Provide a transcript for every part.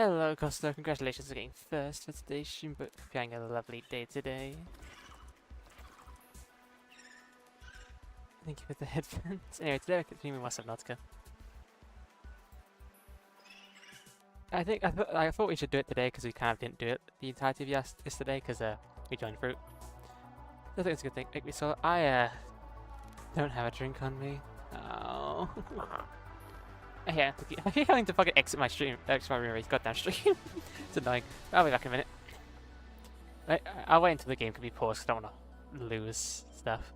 Hello, Costa. Congratulations on getting first for today's stream, but hope you're having a lovely day today. Thank you for the headphones. Anyway, today we're continuing with Subnautica. I thought we should do it today because we kind of didn't do it the entirety of yesterday because we joined fruit. I think it's a good thing. Like we saw, I don't have a drink on me. Oh. Yeah, I keep having to fucking exit my stream. Exit my room. Goddamn stream. It's annoying. I'll be back in a minute. I'll wait until the game can be paused because I don't want to lose stuff.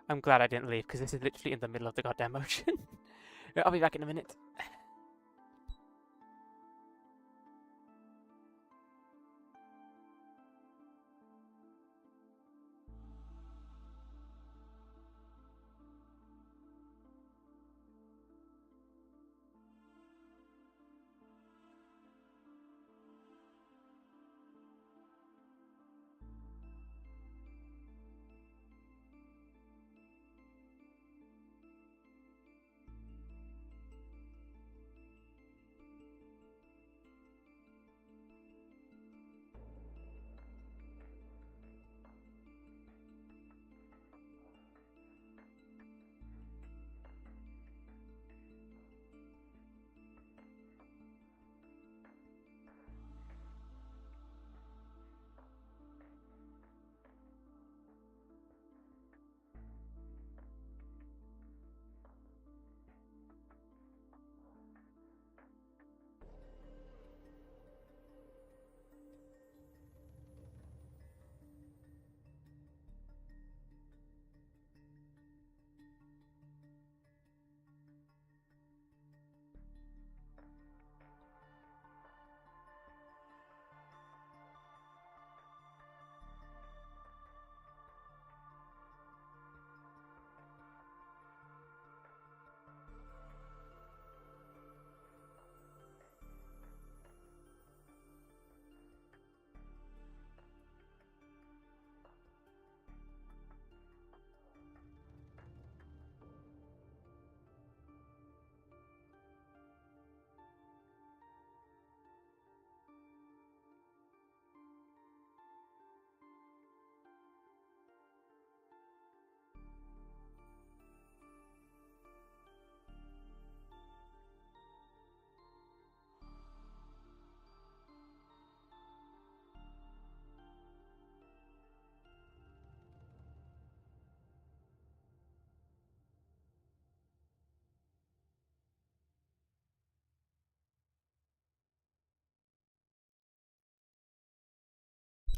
I'm glad I didn't leave because this is literally in the middle of the goddamn ocean. I'll be back in a minute.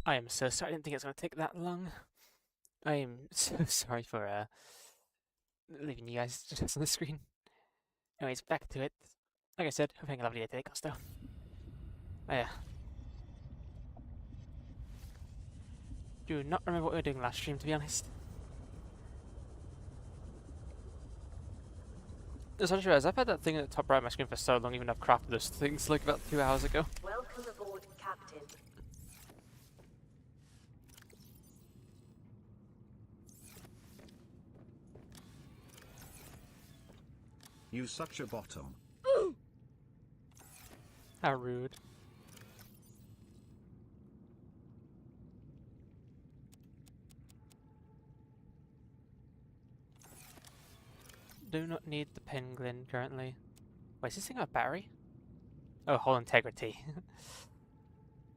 I am so sorry. I didn't think it was going to take that long. I am so sorry for leaving you guys just on the screen. Anyways, back to it. Like I said, hope you're having a lovely day today, Costa. Oh yeah. Do not remember what we were doing last stream, to be honest. Just not sure, I've had that thing at the top right of my screen for so long, even though I've crafted those things like about 2 hours ago. Welcome aboard, Captain. You such a bottom. How rude. Do not need the penguin currently. Wait, is this thing a battery? Oh, whole integrity.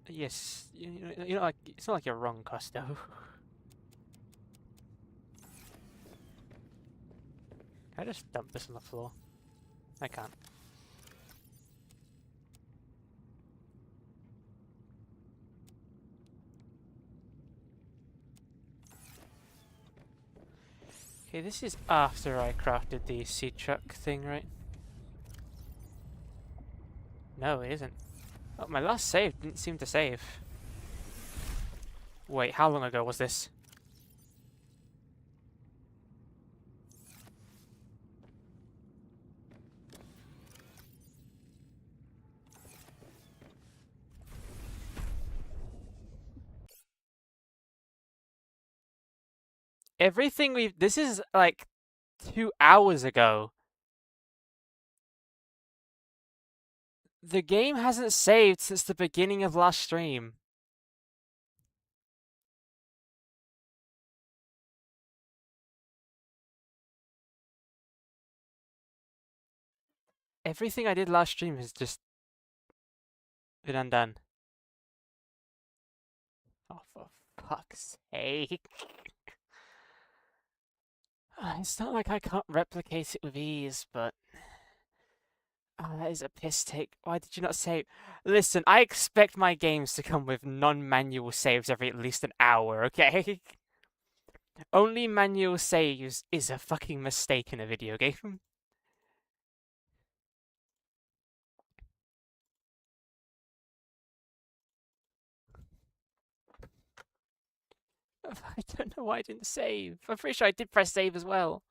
Yes, you know, like it's not like you're wrong, Costo. Can I just dump this on the floor? I can't. Okay, this is after I crafted the sea truck thing, right? No, it isn't. Oh, my last save didn't seem to save. Wait, how long ago was this? Everything this is like 2 hours ago. The game hasn't saved since the beginning of last stream. Everything I did last stream has just been undone. Oh, for fuck's sake. It's not like I can't replicate it with ease, but... Oh, that is a piss take. Why did you not save? Listen, I expect my games to come with non-manual saves every at least an hour, okay? Only manual saves is a fucking mistake in a video game. I don't know why I didn't save. I'm pretty sure I did press save as well.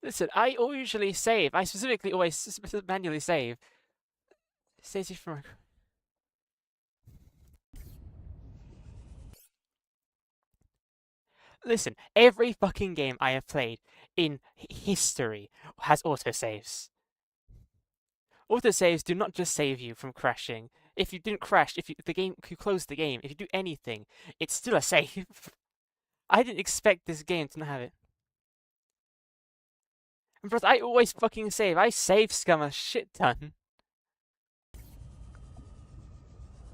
Listen, I usually save. I specifically always manually save. Saves you from... Listen, every fucking game I have played in history has autosaves. Autosaves do not just save you from crashing. If you didn't crash, if you close the game, if you do anything, it's still a save. I didn't expect this game to not have it. And plus, I always fucking save. I save scum a shit ton.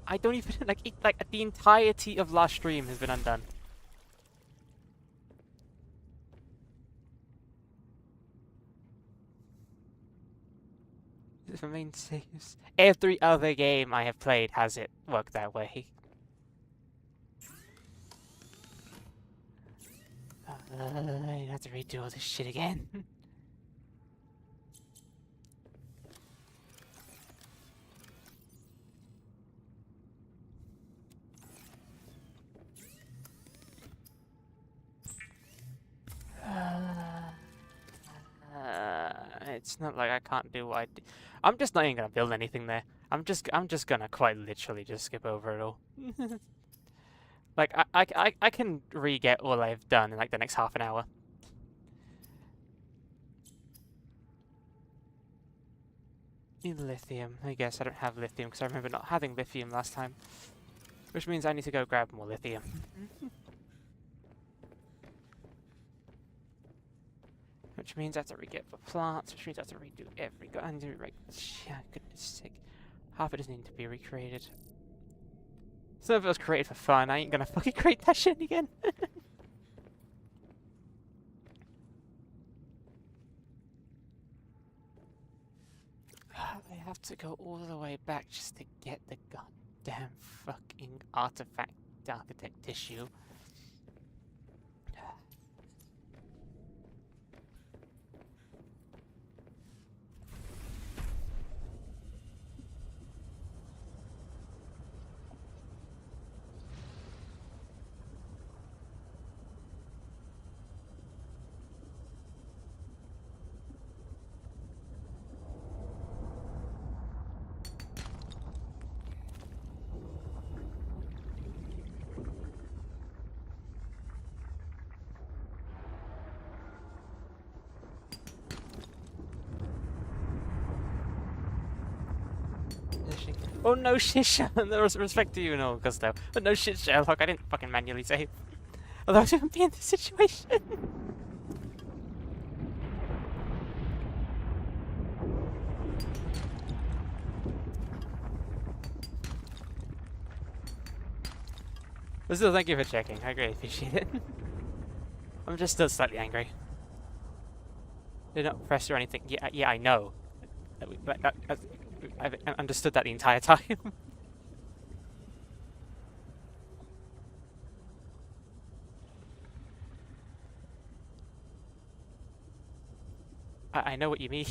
I don't even like the entirety of last stream has been undone. This is main saves. Every other game I have played has it worked that way. I have to redo all this shit again. It's not like I can't do what I do. I'm just not even gonna build anything there. I'm just gonna quite literally just skip over it all. Like I can re-get all I've done in like the next half an hour. Need lithium. I guess I don't have lithium because I remember not having lithium last time. Which means I need to go grab more lithium. Which means I have to re-get the plants, which means I have to redo every... I need to yeah, goodness sake. Half it doesn't need to be recreated. Some of it was created for fun. I ain't gonna fucking create that shit again. I have to go all the way back just to get the goddamn fucking artifact architect tissue. Oh no shit, Sherlock. Respect to you and all, Gusto. But no shit, Sherlock. I didn't fucking manually save. Otherwise, I wouldn't be in this situation. But still, thank you for checking. I greatly appreciate it. I'm just still slightly angry. Did not press or anything. Yeah, I know. I've understood that the entire time. I know what you mean.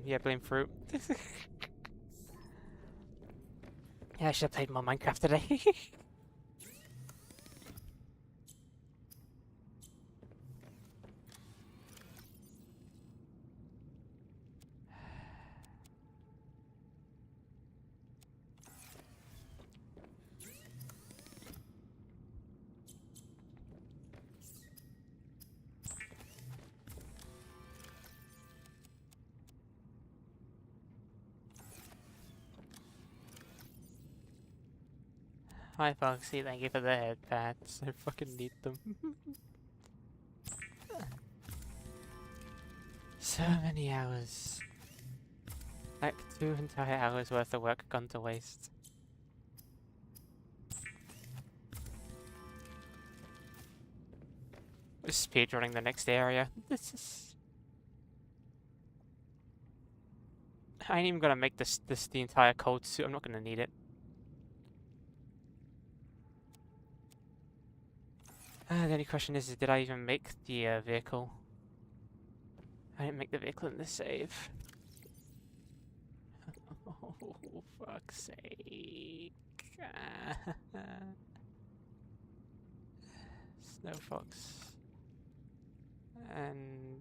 Yeah, blame fruit. Yeah, I should have played more Minecraft today. Hi Foxy, thank you for the head pats. I fucking need them. So many hours. Like 2 entire hours worth of work gone to waste. We're speedrunning the next area. This is... I ain't even gonna make this the entire cold suit. I'm not gonna need it. The only question is did I even make the vehicle? I didn't make the vehicle in the save. Oh, fuck's sake. Snow Fox. And...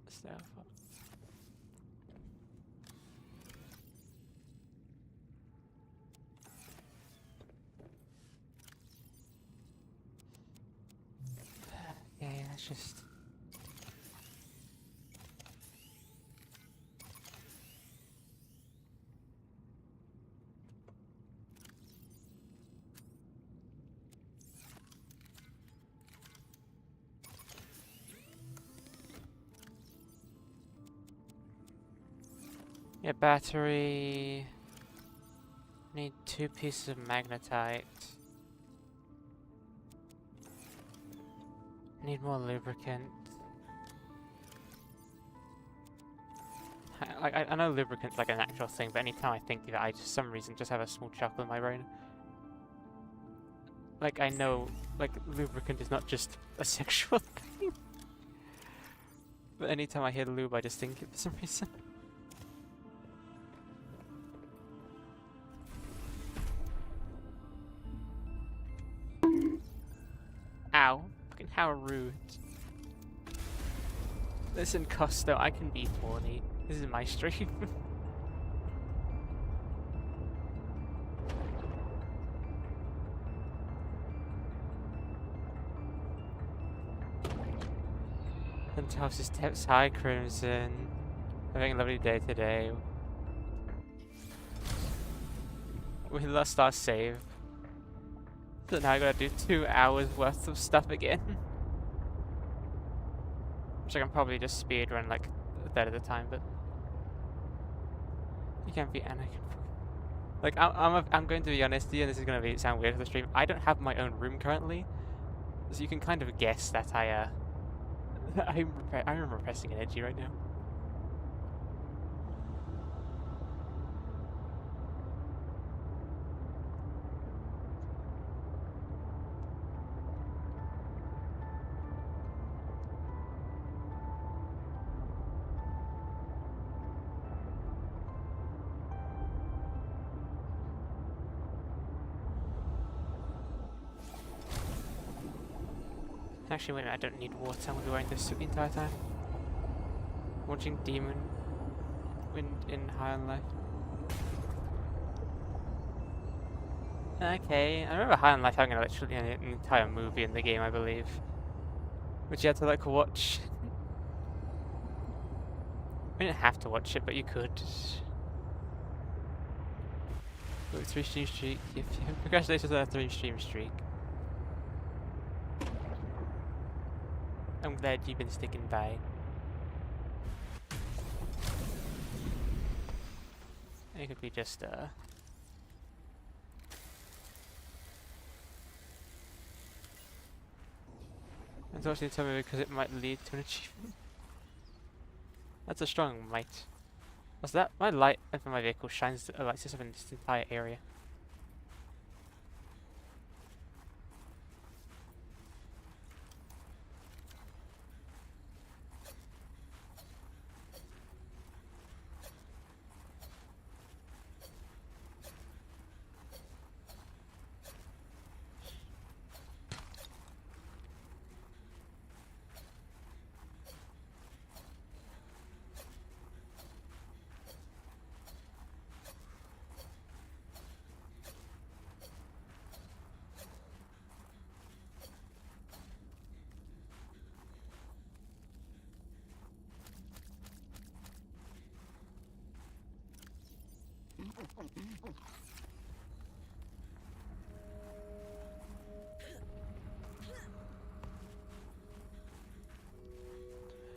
Snow Fox. Yeah, that's just... Yeah, battery... Need 2 pieces of magnetite. Need more lubricant. I know lubricant's like an actual thing, but anytime I think of it, I just, for some reason, just have a small chuckle in my brain. Like, I know, like, lubricant is not just a sexual thing. But anytime I hear lube, I just think it for some reason. Ow. Fucking how rude. Listen, Costo, I can be horny. This is my stream. Fantastic steps. Hi, Crimson. Having a lovely day today. We lost our save. So now I gotta do 2 hours worth of stuff again. Which I can probably just speedrun like a third of the time, but you can't be Anakin. Like I'm going to be honest here, and this is gonna sound weird for the stream. I don't have my own room currently, so you can kind of guess that I'm repressing energy right now. Actually, wait a minute, I don't need water. I'm gonna be wearing this suit the entire time. Watching Demon in High on Life. Okay, I remember High on Life having literally an entire movie in the game, I believe. Which you had to like watch. You didn't have to watch it, but you could. Ooh, 3 stream streak. Congratulations on a 3 stream streak. I'm glad you've been sticking by. It could be just unfortunately tell me because it might lead to an achievement. That's a strong might. What's that? My light for my vehicle shines a light system in this entire area.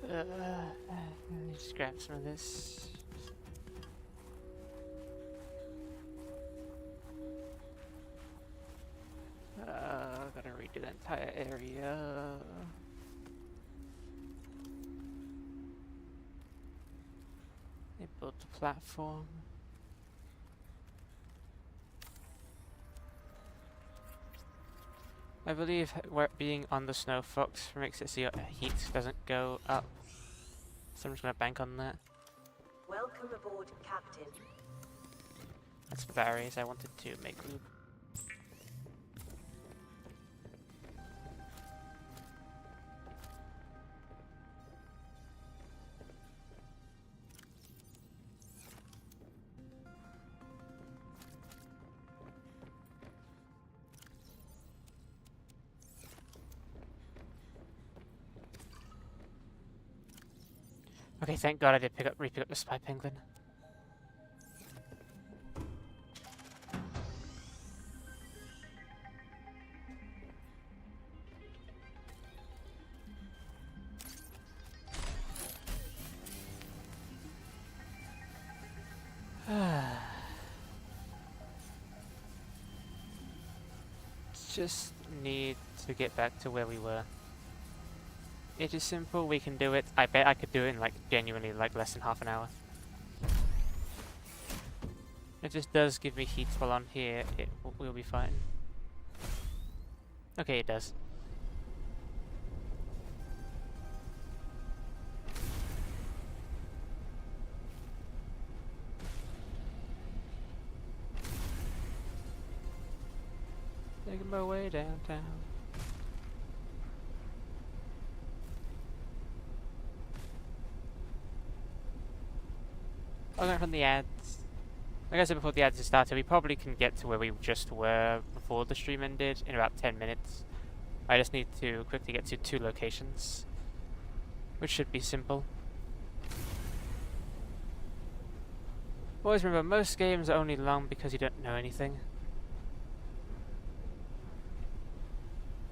Let me just grab some of this. Gotta redo the entire area. They built a platform. I believe being on the snow fox makes it so your heat doesn't go up. So I'm just gonna bank on that. Welcome aboard, Captain. That's the batteries I wanted to make loop. Okay, thank God I did re-pick up the spy penguin. Just need to get back to where we were. It is simple, we can do it. I bet I could do it in like genuinely like less than half an hour. It just does give me heat while on here, we'll be fine. Okay, it does. Taking my way downtown. I'll go from the ads. Like I said before the ads started, we probably can get to where we just were before the stream ended in about 10 minutes. I just need to quickly get to 2 locations, which should be simple. Always remember, most games are only long because you don't know anything.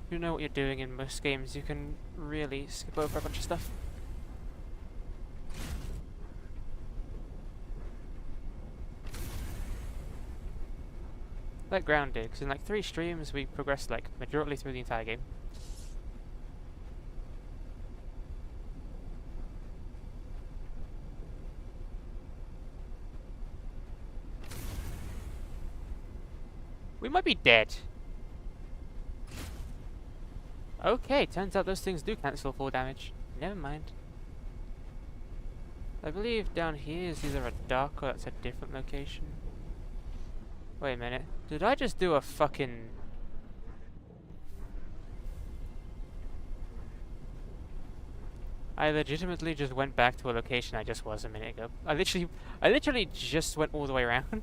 If you know what you're doing in most games, you can really skip over a bunch of stuff. Like Grounded, because in like 3 streams we progressed like majorly through the entire game. We might be dead. Okay, turns out those things do cancel fall damage. Never mind. I believe down here is either a dock or that's a different location. Wait a minute. Did I just do a fucking... I legitimately just went back to a location I just was a minute ago. I literally just went all the way around.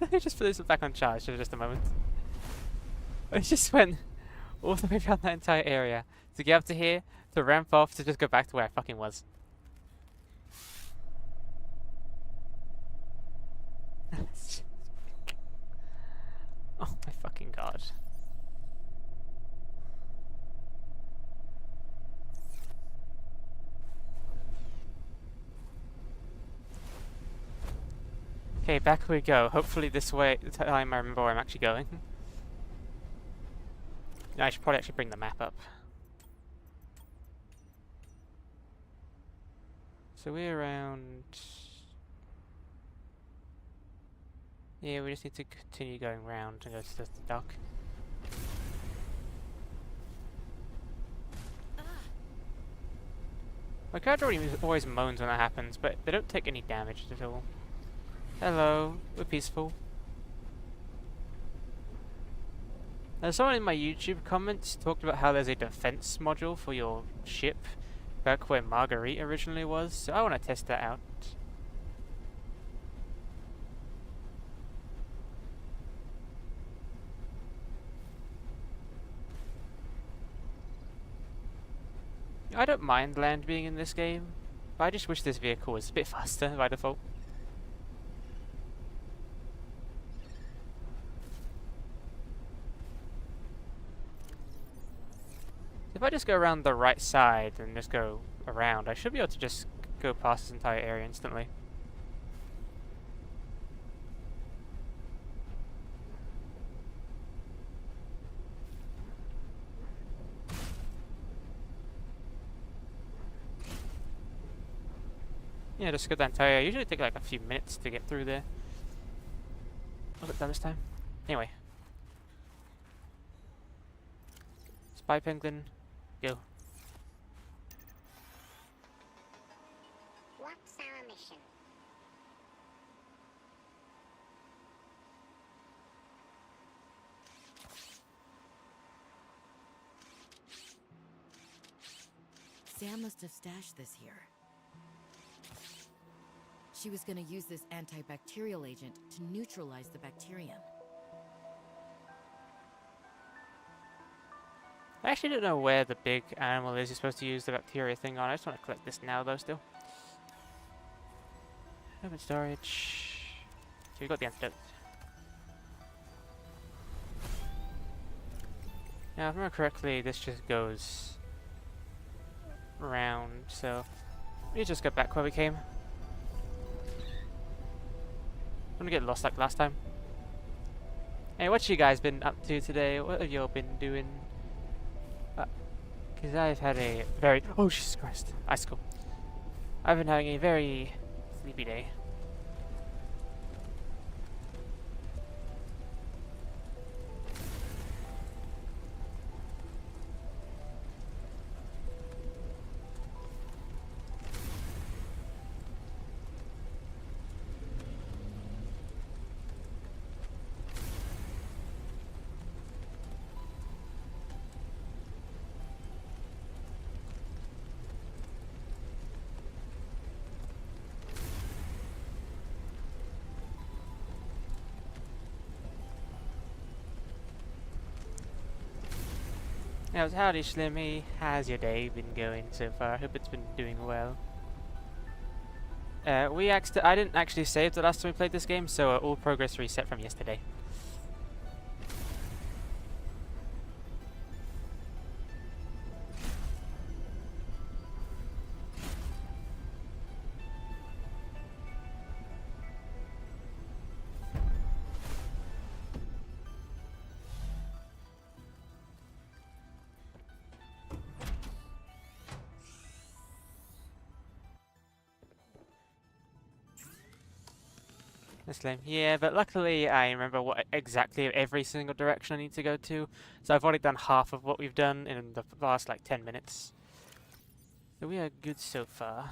Let me just put this back on charge for just a moment. I just went all the way around that entire area to get up to here, to ramp off, to just go back to where I fucking was. Oh my fucking god. Okay, back we go. Hopefully this way, the time I remember where I'm actually going. I should probably actually bring the map up. So we're around... Yeah, we just need to continue going round and go to the dock. My character always moans when that happens, but they don't take any damage at all. Hello, we're peaceful. Someone in my YouTube comments talked about how there's a defense module for your ship back where Marguerite originally was, so I want to test that out. I don't mind land being in this game. But I just wish this vehicle was a bit faster by default. If I just go around the right side and just go around, I should be able to just go past this entire area instantly. Yeah, just go that entire area. Usually take like a few minutes to get through there. Was it done this time? Anyway. Spy Penguin, go. What's our mission? Sam must have stashed this here. She was gonna use this antibacterial agent to neutralize the bacterium. I actually don't know where the big animal is you're supposed to use the bacteria thing on. I just want to collect this now though still. Open storage. So we got the antidote. Now if I remember correctly, this just goes round, so we just go back where we came. I'm gonna get lost like last time. Hey, what you guys been up to today? What have y'all been doing? Because I've had a very... Oh, Jesus Christ. Icicle. I've been having a very sleepy day. Now, howdy Slimmy, how's your day been going so far? I hope it's been doing well. I didn't actually save the last time we played this game, so all progress reset from yesterday. That's lame. Yeah, but luckily I remember what exactly every single direction I need to go to. So I've already done half of what we've done in the last like 10 minutes. So we are good so far.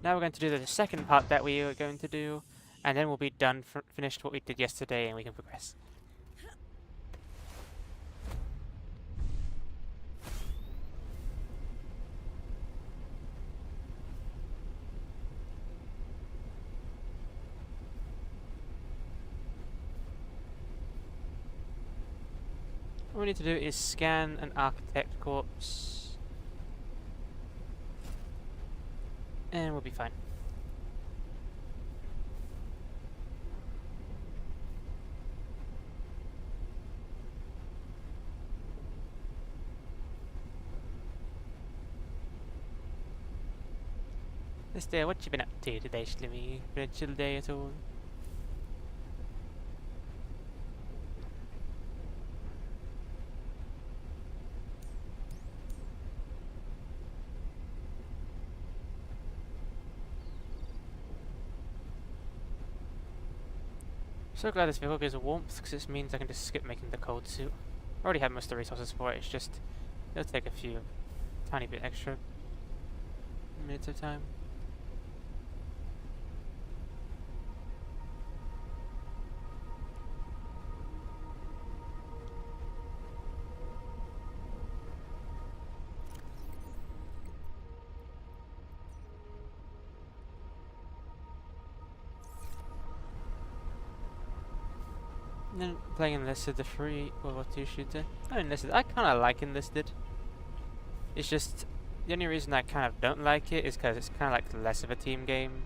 Now we're going to do the second part that we were going to do, and then we'll be done, finished what we did yesterday, and we can progress. What we need to do is scan an architect corpse, and we'll be fine. Mister, what you been up to today, Slimmy? Been a chill day at all? So glad this vehicle gives warmth, because this means I can just skip making the cold suit. I already have most of the resources for it, it's just, it'll take a few, tiny bit extra minutes of time. And then playing Enlisted, the free World War II shooter. Oh, Enlisted. I kind of like Enlisted. It's just the only reason I kind of don't like it is because it's kind of like less of a team game.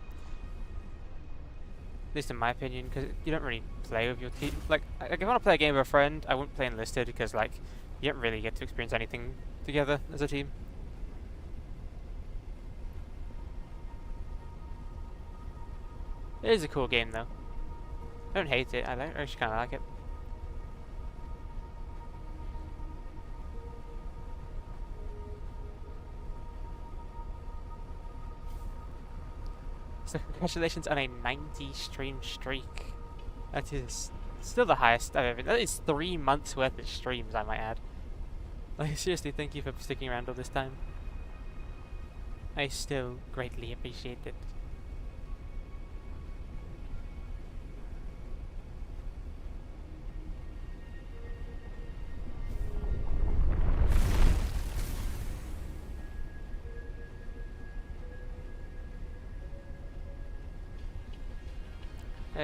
At least in my opinion, because you don't really play with your team. Like if I want to play a game with a friend, I wouldn't play Enlisted because like you don't really get to experience anything together as a team. It is a cool game though. I don't hate it. I actually kind of like it. So congratulations on a 90 stream streak. That is still the highest I've ever. That is 3 months worth of streams, I might add. Like seriously, thank you for sticking around all this time. I still greatly appreciate it.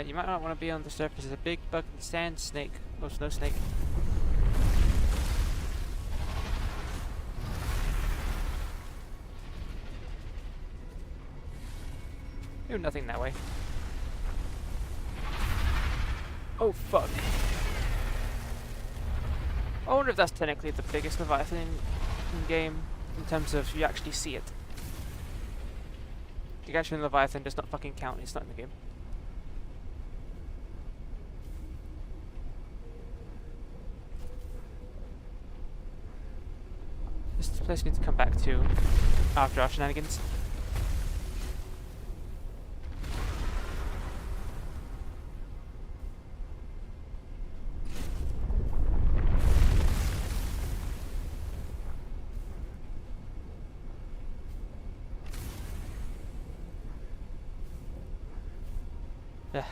You might not want to be on the surface. There's a big bug sand snake. Oh, snow snake. Ooh, nothing that way. Oh, fuck. I wonder if that's technically the biggest Leviathan in game, in terms of you actually see it. The Gargantuan Leviathan does not fucking count, it's not in the game. This place needs to come back to after our shenanigans. Yeah.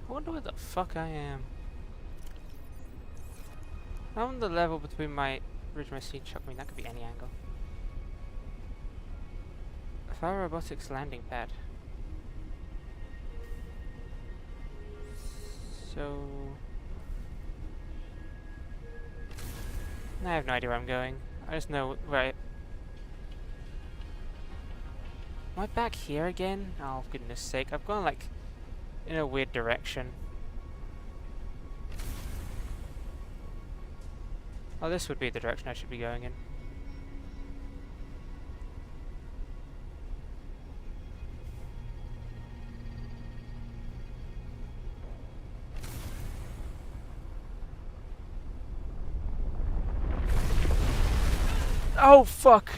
I wonder where the fuck I am. I'm on the level between my bridge and my seed shop. I mean, that could be any angle. Fire robotics landing pad. So I have no idea where I'm going. I just know where I... Am I back here again? Oh, goodness sake. I've gone like in a weird direction. Oh, this would be the direction I should be going in. Oh, fuck!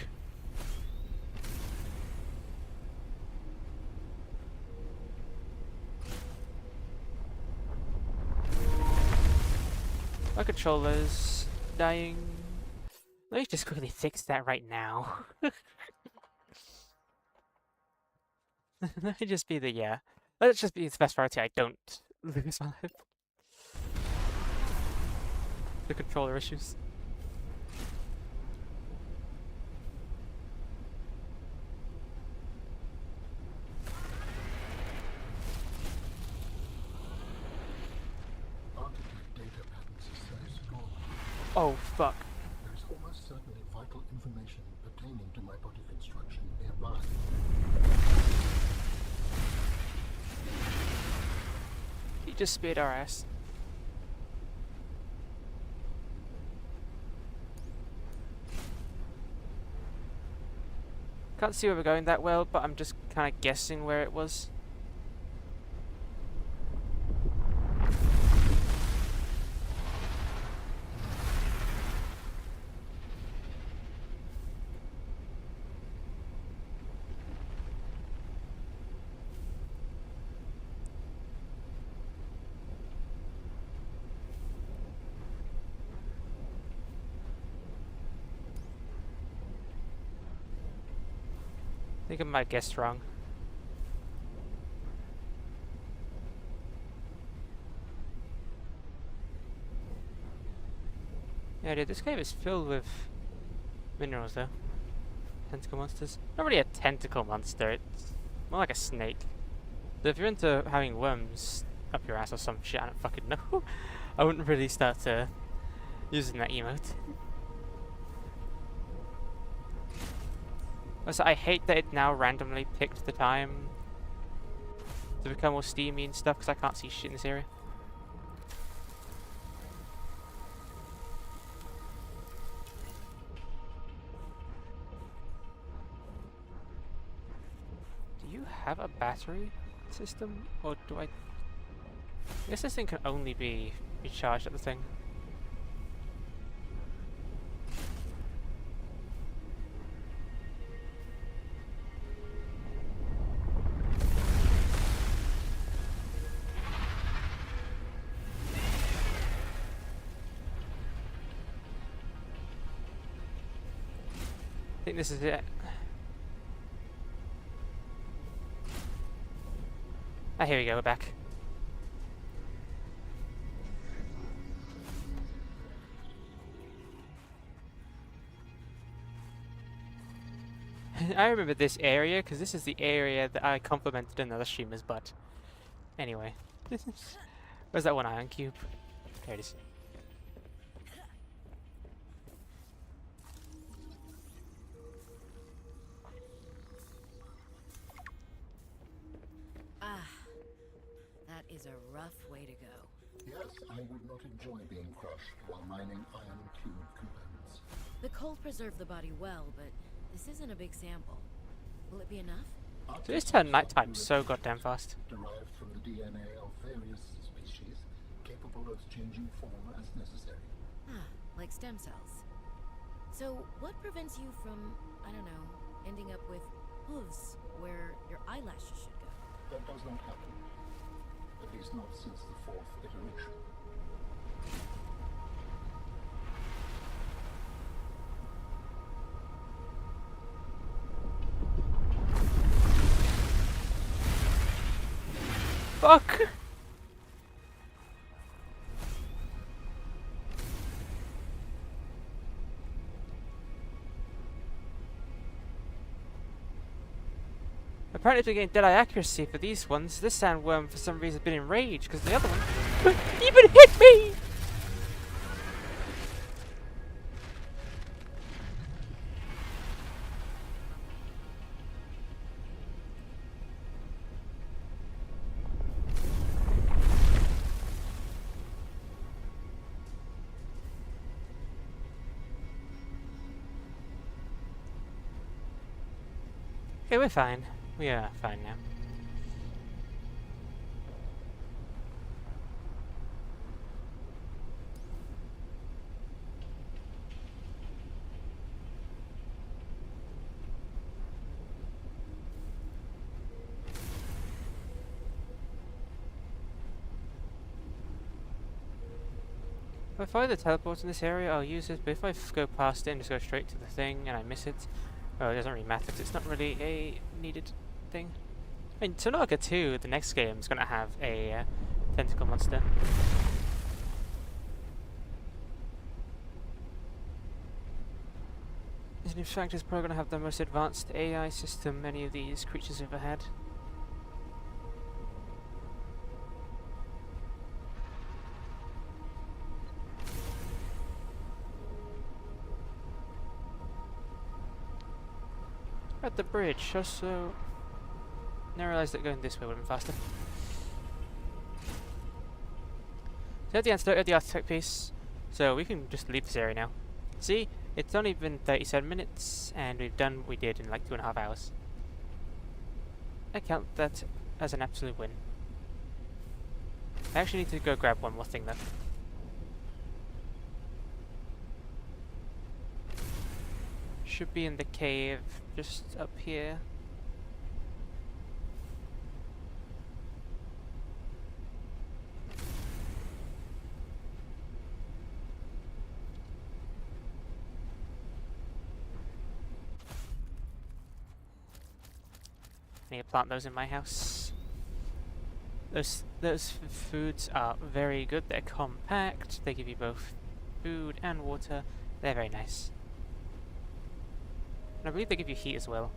My controller's dying. Let me just quickly fix that right now. Let me just be the, yeah. Let's just be the best priority I don't lose my life. The controller issues. Oh, fuck. There is almost certainly vital information pertaining to my body construction nearby. He just speared our ass. Can't see where we're going that well, but I'm just kind of guessing where it was. think I might have guessed wrong. Yeah, dude, this cave is filled with minerals, though. Tentacle monsters. Not really a tentacle monster, it's more like a snake. So if you're into having worms up your ass or some shit, I don't fucking know, I wouldn't really start using that emote. Also, I hate that it now randomly picked the time to become all steamy and stuff, because I can't see shit in this area. Do you have a battery system, or do I guess this thing can only be recharged at the thing? I think this is it. Ah, here we go, we're back. I remember this area, because this is the area that I complimented another streamer's butt. Anyway. Where's that one iron cube? There it is. Ah, that is a rough way to go. Yes, I would not enjoy being crushed while mining iron cube components. The cold preserved the body well, but this isn't a big sample. Will it be enough? So this turned nighttime so goddamn fast. Derived from the DNA of various species, capable of changing form as necessary. Ah, like stem cells. So, what prevents you from, I don't know, ending up with hooves where your eyelashes should go? That does not happen. At least not since the fourth iteration. Fuck! Apparently to gain dead-eye accuracy for these ones, this sandworm for some reason has been enraged because the other one even hit me! Okay, we're fine. We are fine now. If I follow the teleport in this area, I'll use it, but if I go past it and just go straight to the thing and I miss it, well, it doesn't really matter because it's not really a needed thing. I mean, Subnautica 2, the next game, is going to have a tentacle monster. And in fact, it's probably going to have the most advanced AI system any of these creatures ever had. At the bridge, also. Never realised that going this way would have been faster. So at the antidote of the artifact piece, so we can just leave this area now. See, it's only been 37 minutes, and we've done what we did in like 2.5 hours. I count that as an absolute win. I actually need to go grab one more thing though. Should be in the cave just up here. definitely plant those in my house. Those foods are very good. They're compact. They give you both food and water. They're very nice. And I believe they give you heat as well.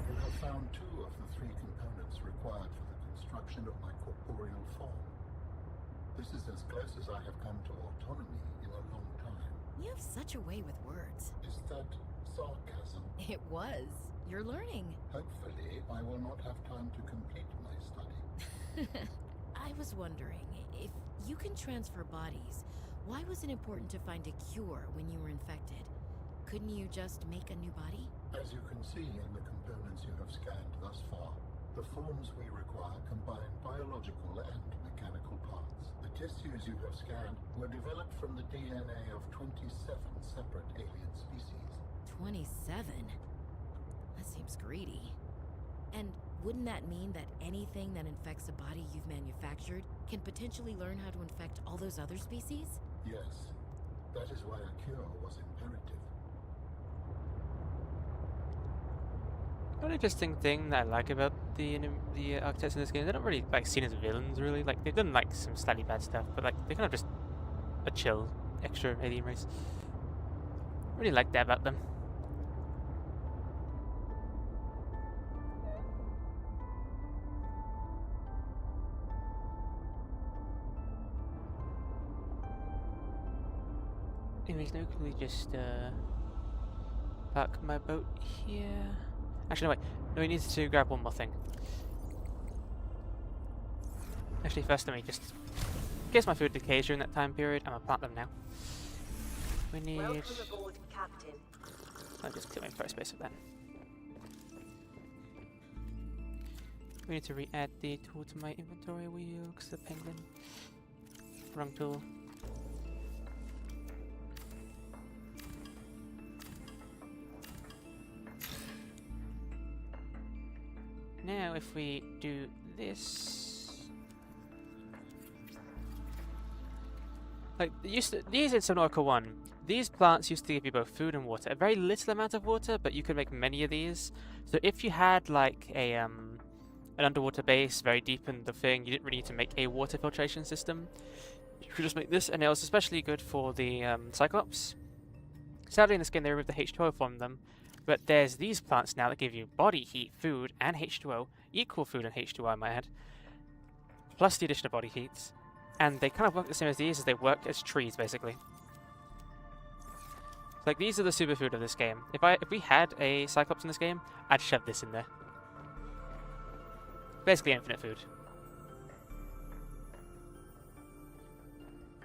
You have found 2 of the 3 components required for the construction of my corporeal form. This is as close as I have come to autonomy in a long time. You have such a way with words. Is that sarcasm? It was. You're learning. Hopefully, I will not have time to complete my study. I was wondering, if you can transfer bodies, why was it important to find a cure when you were infected? Couldn't you just make a new body? As you can see in the components you have scanned thus far, the forms we require combine biological and mechanical parts. The tissues you have scanned were developed from the DNA of 27 separate alien species. 27? That seems greedy. And wouldn't that mean that anything that infects a body you've manufactured can potentially learn how to infect all those other species? Yes, that is why a cure was imperative. One interesting thing that I like about the architects in this game, they're not really like seen as villains really. Like they've done like some slightly bad stuff, but like they're kind of just a chill extra alien race. I really like that about them. Anyways, now can we just park my boat here? Actually, no, wait. No, we need to grab one more thing. Actually, first let me just... In case my food decays during that time period, I'm gonna plant them now. We need... Welcome aboard, Captain. I'll just clear my first base of that. We need to re-add the tool to my inventory wheel, because the penguin. Wrong tool. Now, if we do this, like these in Subnautica 1, these plants used to give you both food and water. A very little amount of water, but you could make many of these. So if you had like a an underwater base very deep in the thing, you didn't really need to make a water filtration system. You could just make this, and it was especially good for the Cyclops. Sadly, in this game they removed the H2O from them. But there's these plants now that give you body heat, food, and H2O. Equal food and H2O, I might add. Plus the addition of body heats. And they kind of work the same as these, as they work as trees, basically. Like, these are the superfood of this game. If we had a Cyclops in this game, I'd shove this in there. Basically infinite food.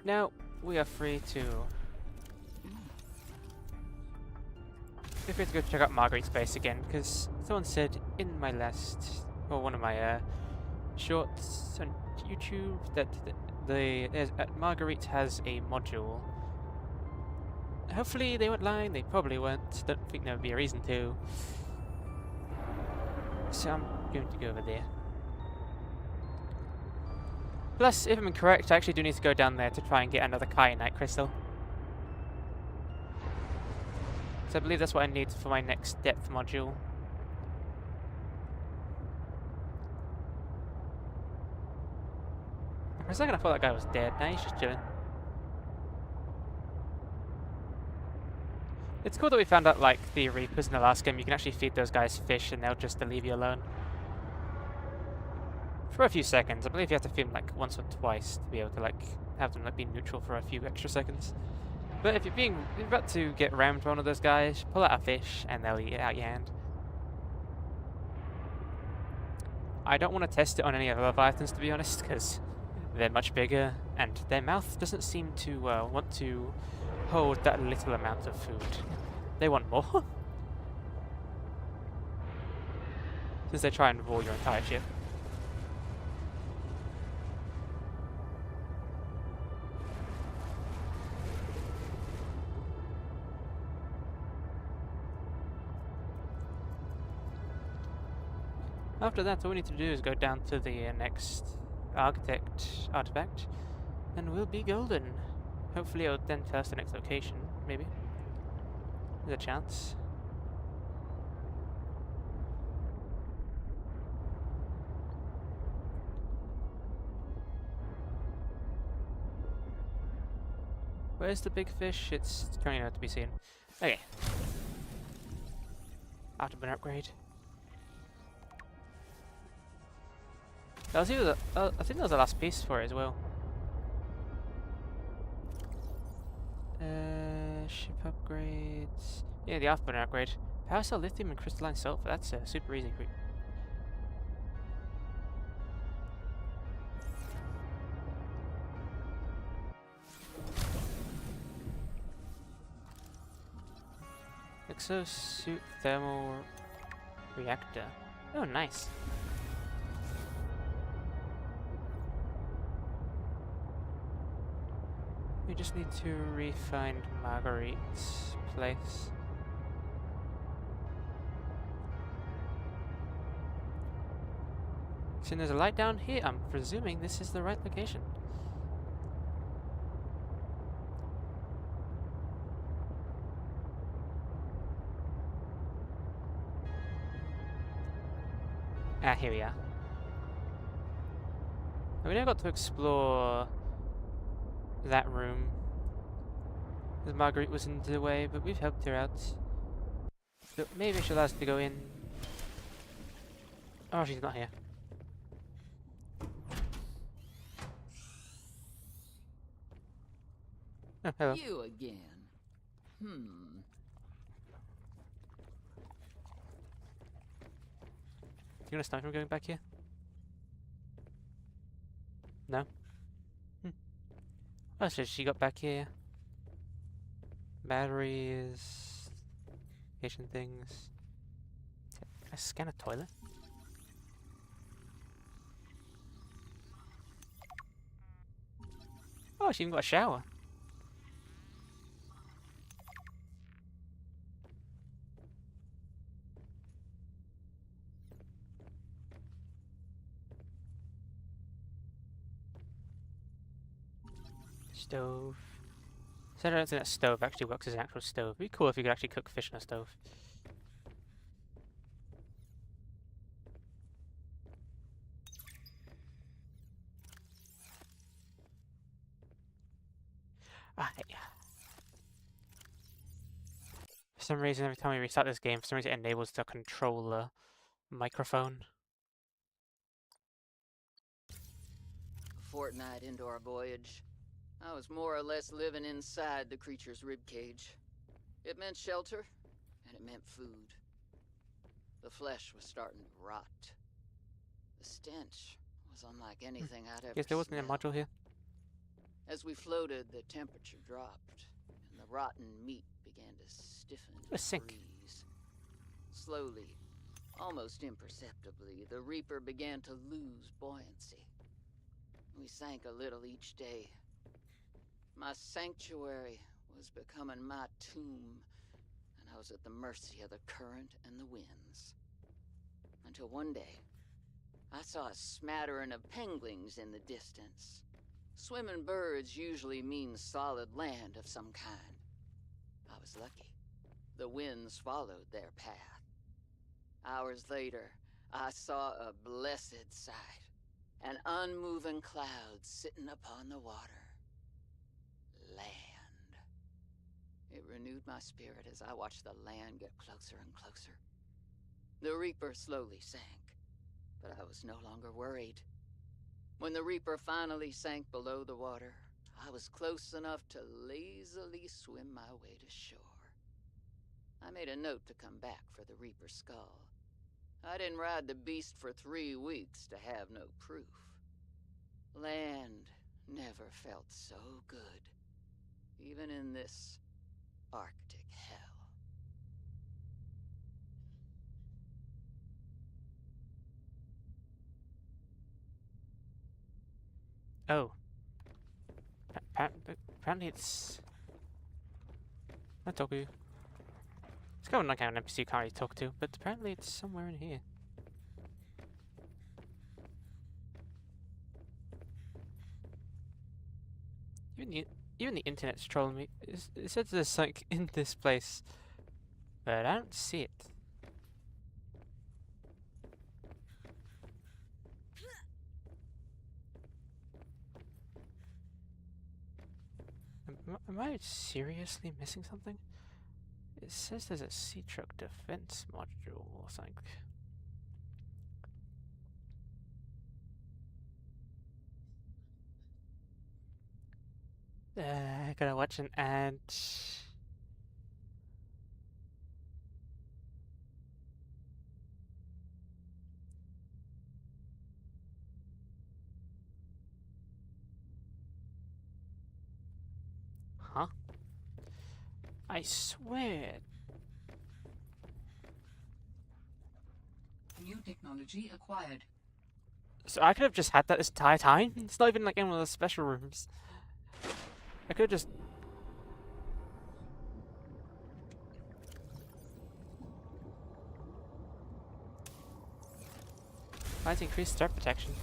Now, we are free to... Feel free to go check out Marguerite's base again, because someone said in my last, or one of my shorts on YouTube that Marguerite has a module. Hopefully they weren't lying, they probably weren't. Don't think there would be a reason to. So I'm going to go over there. Plus, if I'm incorrect, I actually do need to go down there to try and get another kyanite crystal. So I believe that's what I need for my next depth module. For a second I thought that guy was dead, now he's just chilling. It's cool that we found out, like, the Reapers in the last game, you can actually feed those guys fish and they'll just leave you alone. For a few seconds. I believe you have to feed them, like, once or twice to be able to, like, have them, like, be neutral for a few extra seconds. But if you're about to get rammed by one of those guys, pull out a fish and they'll eat it out your hand. I don't want to test it on any other Leviathans, to be honest, because they're much bigger and their mouth doesn't seem to want to hold that little amount of food. They want more. Since they try and raw your entire ship. After that, all we need to do is go down to the next artifact, and we'll be golden. Hopefully it'll then tell us the next location, maybe. There's a chance. Where's the big fish? It's currently not to be seen. Okay. Afterburn upgrade. That was either I think that was the last piece for it as well. Ship upgrades. Yeah, the afterburner upgrade. Power cell, lithium, and crystalline sulfur. That's super easy. Exosuit thermal reactor. Oh, nice. We just need to re-find Marguerite's place. So there's a light down here. I'm presuming this is the right location. Ah, here we are. We never got to explore that room, because Marguerite was in the way, but we've helped her out. So maybe she'll ask to go in. Oh, she's not here. Oh, hello. You again. You gonna stop from going back here? No? Oh, so she got back here. Batteries. Kitchen things. Can I scan a toilet? Oh, she even got a shower. Stove. So I don't think that stove actually works as an actual stove. It'd be cool if you could actually cook fish in a stove. Ah, yeah. For some reason, every time we restart this game, for some reason it enables the controller microphone. A fortnight into our voyage, I was more or less living inside the creature's ribcage. It meant shelter, and it meant food. The flesh was starting to rot. The stench was unlike anything I'd ever Yes, there wasn't a smelled. module here. As we floated, the temperature dropped, and the rotten meat began to stiffen A and sink. freeze. Slowly, almost imperceptibly, the Reaper began to lose buoyancy. We sank a little each day. My sanctuary was becoming my tomb, and I was at the mercy of the current and the winds. Until one day, I saw a smattering of penguins in the distance. Swimming birds usually mean solid land of some kind. I was lucky. The winds followed their path. Hours later, I saw a blessed sight. An unmoving cloud sitting upon the water. Land. It renewed my spirit as I watched the land get closer and closer. The Reaper slowly sank, but I was no longer worried. When the Reaper finally sank below the water, I was close enough to lazily swim my way to shore. I made a note to come back for the Reaper's skull. I didn't ride the beast for 3 weeks to have no proof. Land never felt so good, even in this Arctic hell. Oh. Apparently it's... I'll talk to you. It's kind of like an NPC you can't really talk to, but apparently it's somewhere in here. Even even the internet's trolling me. It says there's something in this place, but I don't see it. Am I seriously missing something? It says there's a sea truck defense module or something. I gotta watch an ad. Huh? I swear. New technology acquired. So I could have just had that this entire time? It's not even like in one of those special rooms. I could have just... Why is increased threat protection?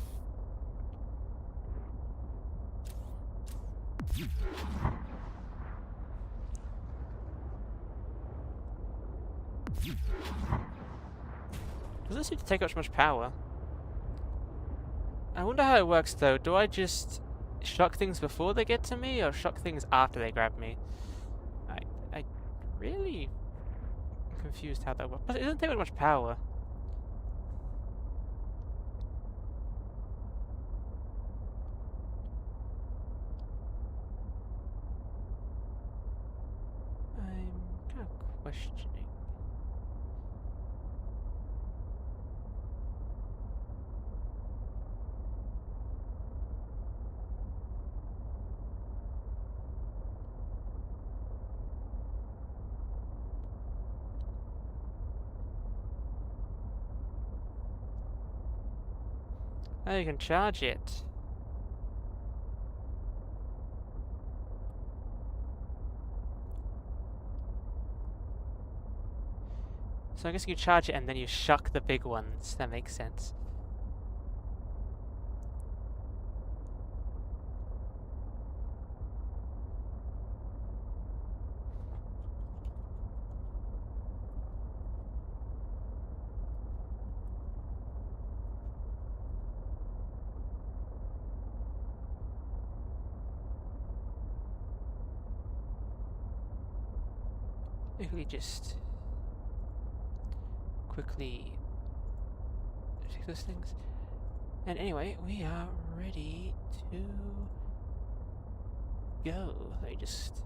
Doesn't seem to take up much power. I wonder how it works though. Do I just shock things before they get to me, or shock things after they grab me? I really am confused how that works. But it doesn't take up much power. I'm kind of questioning. Oh, you can charge it. So I guess you charge it and then you shock the big ones. That makes sense. If we just quickly fix those things. And anyway, we are ready to go. Let me just...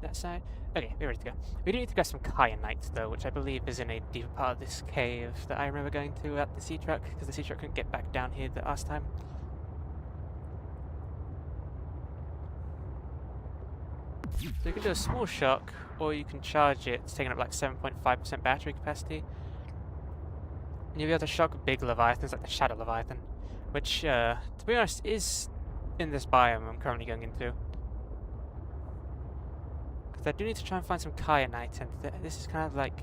that side. Okay, we're ready to go. We do need to grab some kyanite though, which I believe is in a deeper part of this cave that I remember going to at the sea truck, because the sea truck couldn't get back down here the last time. So you can do a small shock, or you can charge it. It's taking up like 7.5% battery capacity. And you'll be able to shock big leviathans like the Shadow Leviathan, which, to be honest, is in this biome I'm currently going into. Because I do need to try and find some kyanite, and this is kind of like...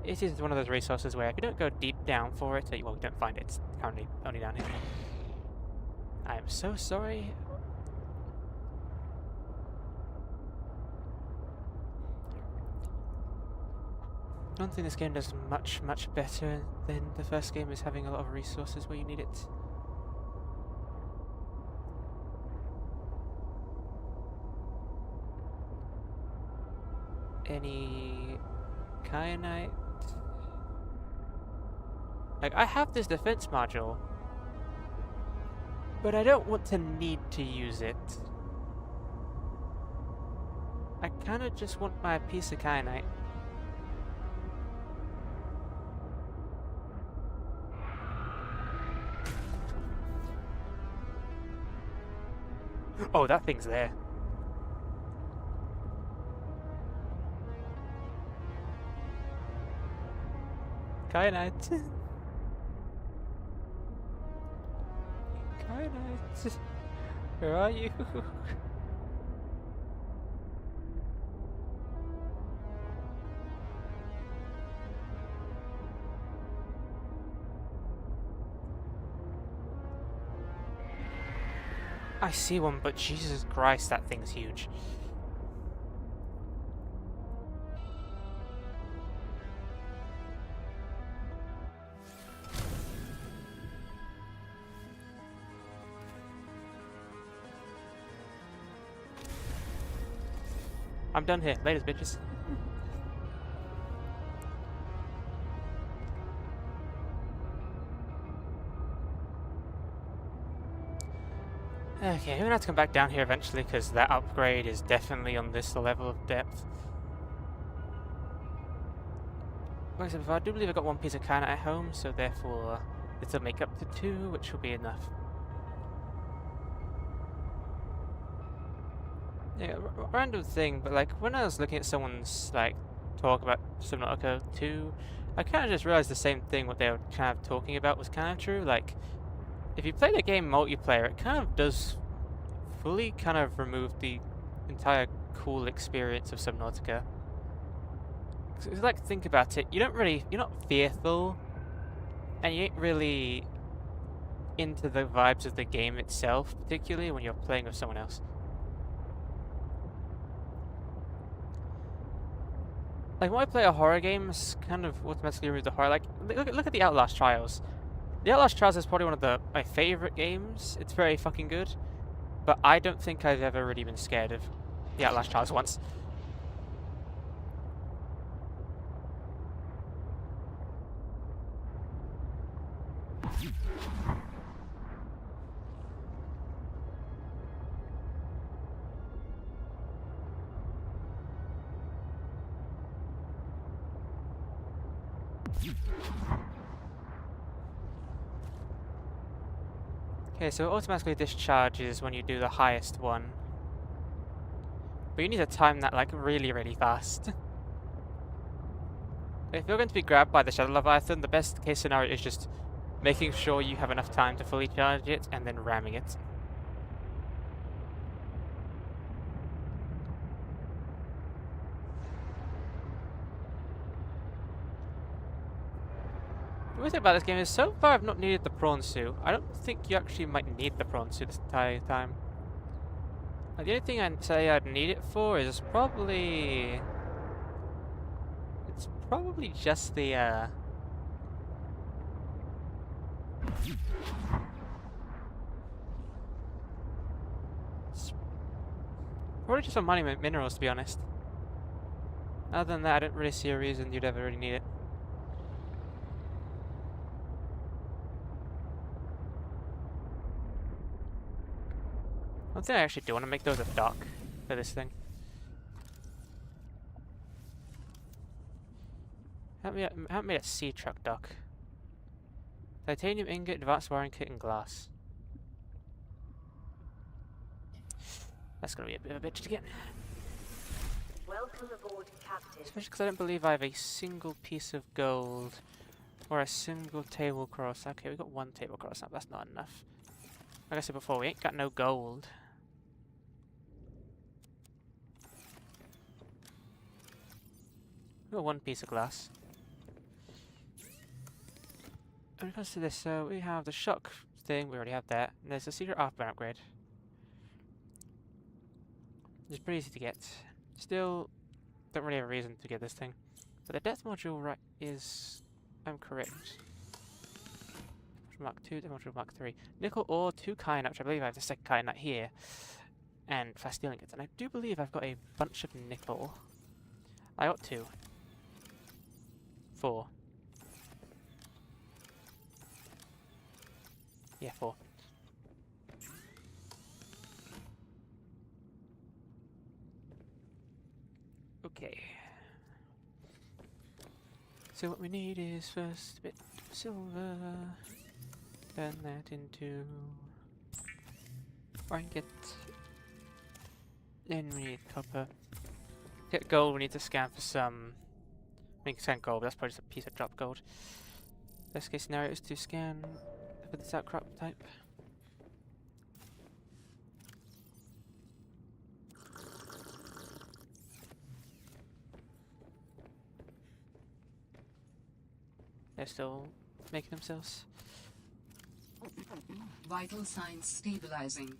it is one of those resources where if you don't go deep down for it, well, you don't find it. It's currently only down here. I am so sorry. One thing this game does much, much better than the first game is having a lot of resources where you need it. Any kyanite? Like, I have this defense module, but I don't want to need to use it. I kinda just want my piece of kyanite. Oh, that thing's there. Kyanite. Kyanite. Where are you? I see one, but Jesus Christ, that thing's huge. I'm done here. Laters, bitches. Okay, we're gonna have to come back down here eventually because that upgrade is definitely on this level of depth. Like I said before, I do believe I got one piece of carnot at home, so therefore this will make up to 2, which will be enough. Yeah, random thing, but like when I was looking at someone's like talk about Subnautica 2, I kind of just realized the same thing what they were kind of talking about was kind of true. Like, if you play the game multiplayer, it kind of does fully kind of remove the entire cool experience of Subnautica. 'Cause, like, think about it, you're not fearful, and you ain't really into the vibes of the game itself, particularly when you're playing with someone else. Like, when I play a horror games, kind of automatically remove the horror. Like, look at the Outlast Trials. The Outlast Trials is probably one of my favorite games. It's very fucking good. But I don't think I've ever really been scared of the Outlast Trials once. Okay, so it automatically discharges when you do the highest one. But you need to time that like really, really fast. If you're going to be grabbed by the Shadow Leviathan, the best case scenario is just making sure you have enough time to fully charge it and then ramming it. The worst thing about this game is so far I've not needed the prawn suit. I don't think you actually might need the prawn suit this entire time. Like, the only thing I'd say I'd need it for is probably... It's probably just the, It's probably just some money minerals, to be honest. Other than that, I don't really see a reason you'd ever really need it. One thing I actually do want to make those a dock for this thing. Haven't made a sea truck dock. Titanium ingot, advanced wiring kit, and glass. That's gonna be a bit of a bitch to get. Welcome aboard, Captain. Especially because I don't believe I have a single piece of gold or a single tablecloth. Okay, we got one tablecloth now, but that's not enough. Like I said before, we ain't got no gold. We got one piece of glass. When it comes to this, so we have the shock thing, we already have that. And there's a secret afterburn upgrade. It's pretty easy to get. Still, don't really have a reason to get this thing. But the depth module, right, is... I'm correct. Mark 2, depth module Mark 3. Nickel ore, 2 kyanite, which I believe I have the second kyanite here. And fast stealing it. And I do believe I've got a bunch of nickel. I got 2. 4. Yeah, 4. Okay. So what we need is first a bit of silver. Turn that into ingot. Then we need copper. Get gold, we need to scan for some... I mean, scan gold, but that's probably just a piece of drop gold. Best case scenario is to scan for this outcrop type. They're still making themselves. Vital signs stabilizing.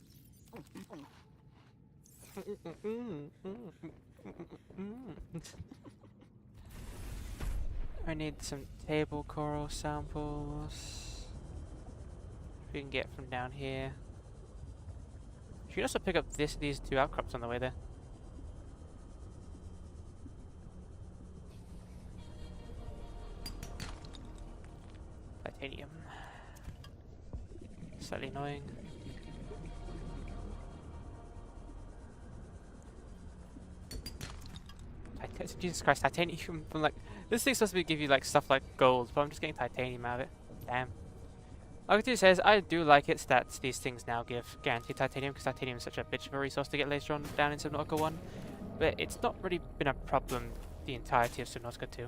I need some table coral samples. We can get from down here. You can also pick up these two outcrops on the way there. Titanium. Slightly annoying. Jesus Christ, titanium from like this thing's supposed to give you like stuff like gold, but I'm just getting titanium out of it. Damn. Arctic says I do like it that these things now give guaranteed titanium because titanium is such a bitch of a resource to get later on down in Subnautica 1. But it's not really been a problem the entirety of Subnautica 2.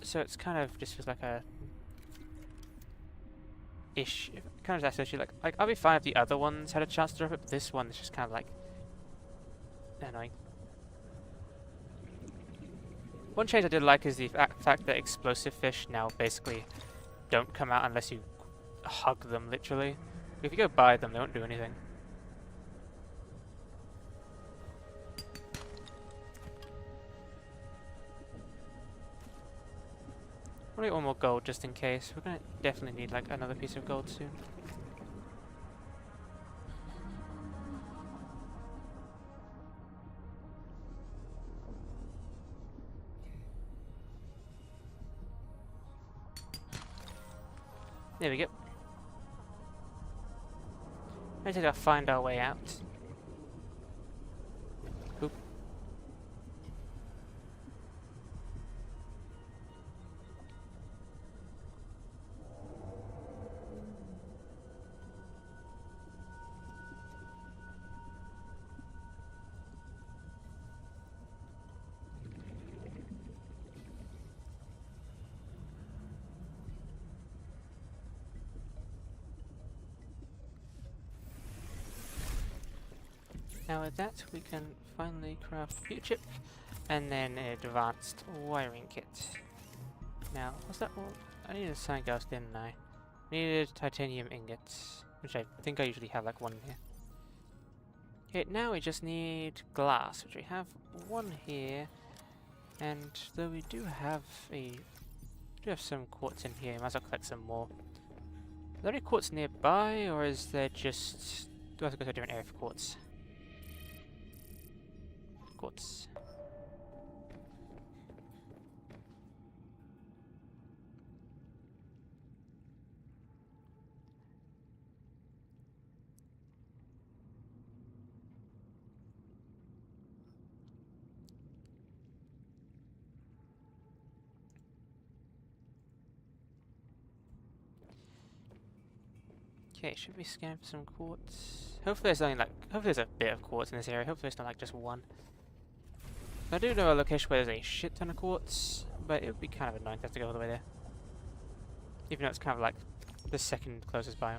So it's kind of just feels like a ish. Kind of just like I'll be fine if the other ones had a chance to drop it, but this one is just kind of like annoying. One change I did like is the fact that explosive fish now basically don't come out unless you hug them, literally. If you go by them, they won't do anything. I'll get one more gold just in case. We're gonna definitely need like another piece of gold soon. There we go. I just gotta find our way out. Oop. Now with that, we can finally craft a computer chip, and then an advanced wiring kit. Now, what's that all? I needed a sign ghost, didn't I? Needed titanium ingots, which I think I usually have like one in here. Okay, now we just need glass, which we have one here, and though we do have some quartz in here, might as well collect some more. Are there any quartz nearby, or is there just... do I have to go to a different area for quartz? Quartz. Okay, should we scan for some quartz? Hopefully there's only like, hopefully there's a bit of quartz in this area. Hopefully it's not like just one. I do know a location where there's a shit ton of quartz, but it would be kind of annoying to have to go all the way there. Even though it's kind of like the second closest biome.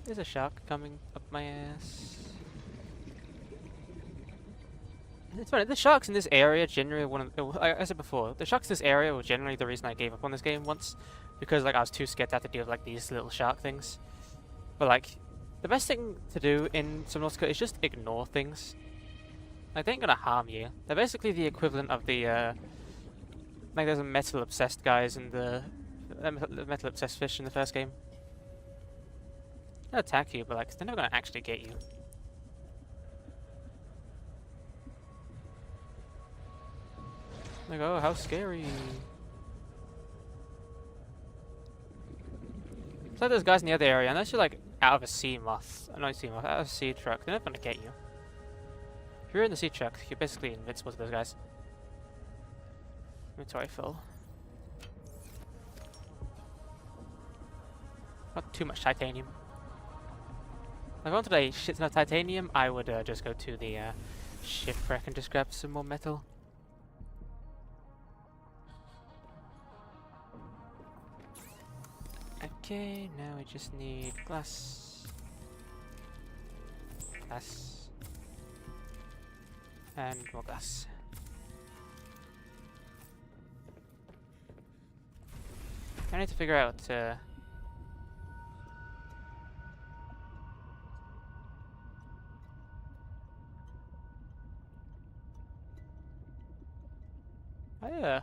There's a shark coming up my ass. It's funny, the sharks in this area generally like I said before, the sharks in this area were generally the reason I gave up on this game once. Because like I was too scared to have to deal with like these little shark things. But like, the best thing to do in Subnautica is just ignore things. Like, they ain't gonna harm you. They're basically the equivalent of the like there's a metal obsessed guys in the metal obsessed fish in the first game. They'll attack you, but like they're never gonna actually get you. Like, oh, how scary. It's like those guys in the other area, unless you're like out of a sea moth, not a sea moth, out of a sea truck, they're not gonna get you. If you're in the sea truck, you're basically invincible to those guys. Inventory full. Not too much titanium. If I wanted a shit ton of titanium, I would just go to the shipwreck and just grab some more metal. Okay, now we just need glass. Glass. And more glass. I need to figure out oh yeah.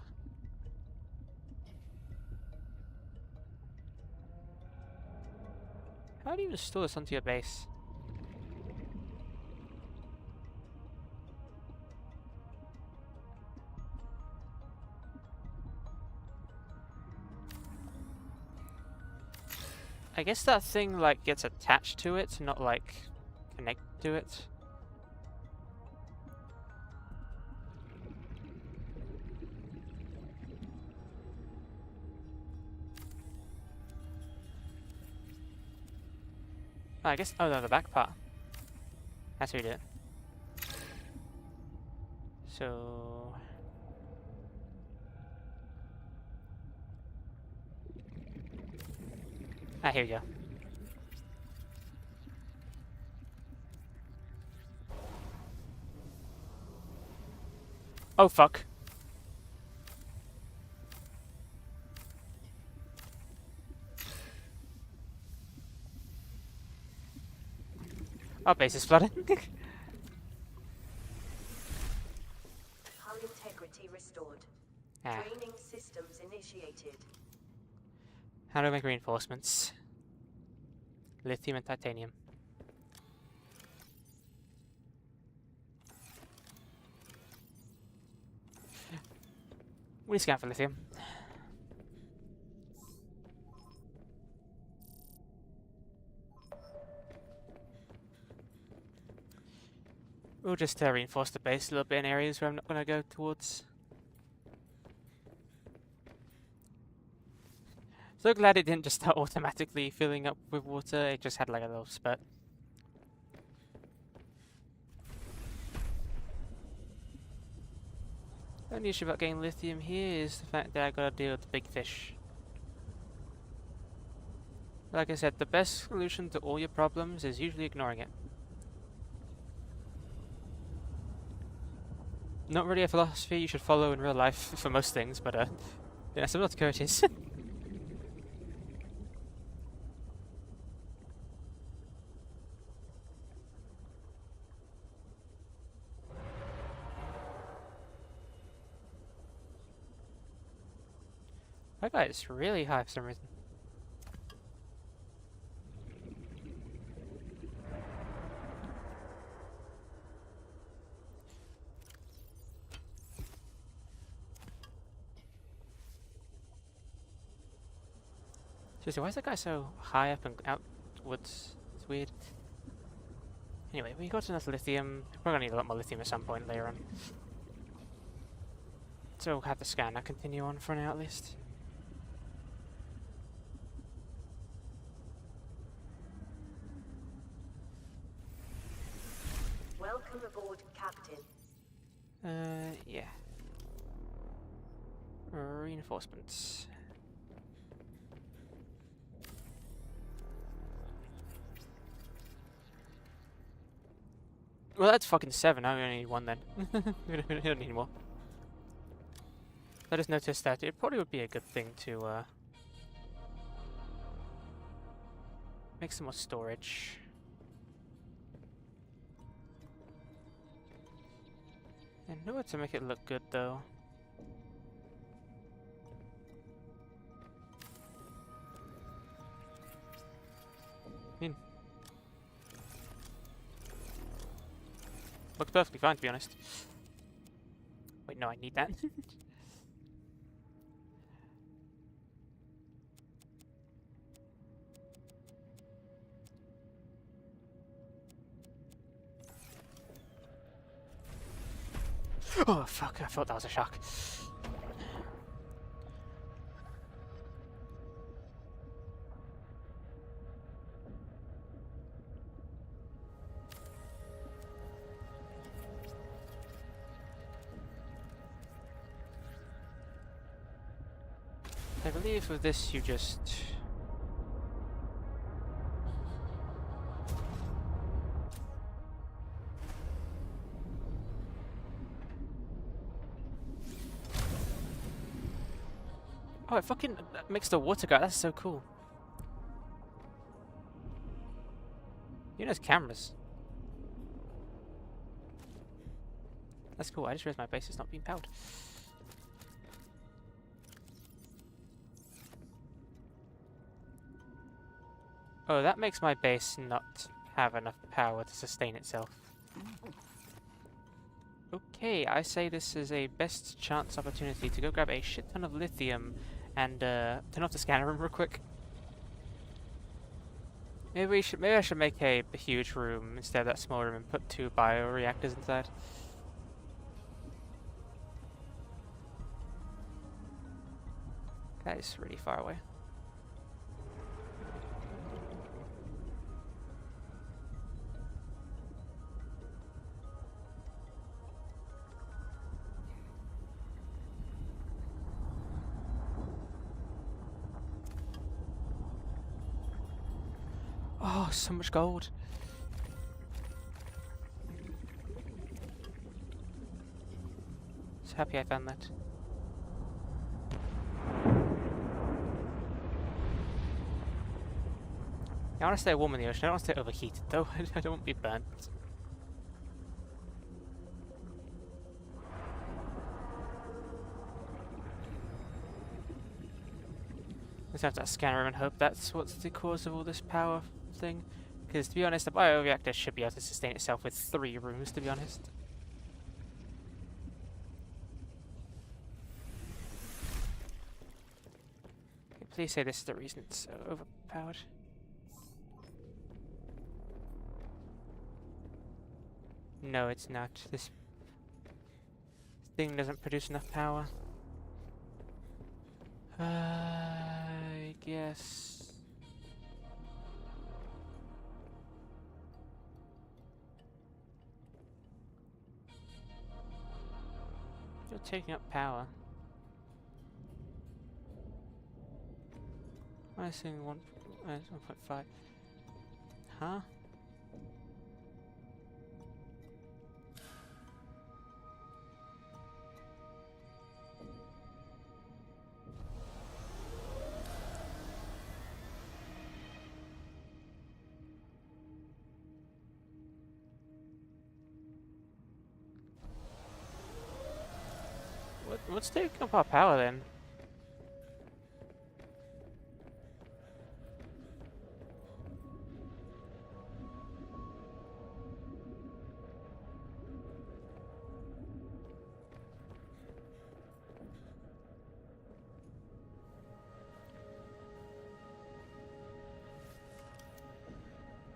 How do you install this onto your base? I guess that thing like gets attached to it, not like connect to it. Oh, I guess. Oh no, the back part. That's how you do it. So. Ah, here we go. Oh fuck. Our base is flooding. Hull integrity restored. Ah. Training systems initiated. How do I make reinforcements? Lithium and titanium. We scan for lithium. We'll just reinforce the base a little bit in areas where I'm not going to go towards. So glad it didn't just start automatically filling up with water, it just had like a little spurt. The only issue about getting lithium here is the fact that I gotta deal with the big fish. Like I said, the best solution to all your problems is usually ignoring it. Not really a philosophy you should follow in real life for most things, but yeah, subnautica it is. That guy is really high for some reason. Seriously, why is that guy so high up and outwards? It's weird. Anyway, we got enough lithium. We're gonna need a lot more lithium at some point later on. So we'll have the scanner continue on for now at least. Welcome aboard, Captain. Yeah. Reinforcements. Well, that's fucking 7. I only need 1 then. we don't need more. I just noticed that it probably would be a good thing to make some more storage. And in order to make it look good though. I mean, looks perfectly fine to be honest. Wait, no, I need that. Oh fuck, I thought that was a shock. I believe with this you just... Oh, it fucking makes the water go. That's so cool. You know, there's cameras. That's cool. I just realized my base is not being powered. Oh, that makes my base not have enough power to sustain itself. Okay, I say this is a best chance opportunity to go grab a shit ton of lithium and turn off the scanner room real quick. Maybe I should make a huge room instead of that small room and put 2 bioreactors inside. That is really far away. Oh, so much gold. So happy I found that. I want to stay warm in the ocean. I don't want to stay overheated though. I don't want to be burnt. Let's have that scanner room and hope that's what's the cause of all this power thing. Because to be honest, the bioreactor should be able to sustain itself with 3 rooms, to be honest. Okay, please say this is the reason it's so overpowered. No, it's not. This thing doesn't produce enough power. I guess. You're taking up power. I'm saying 1.5. Huh? What's taking up our power then?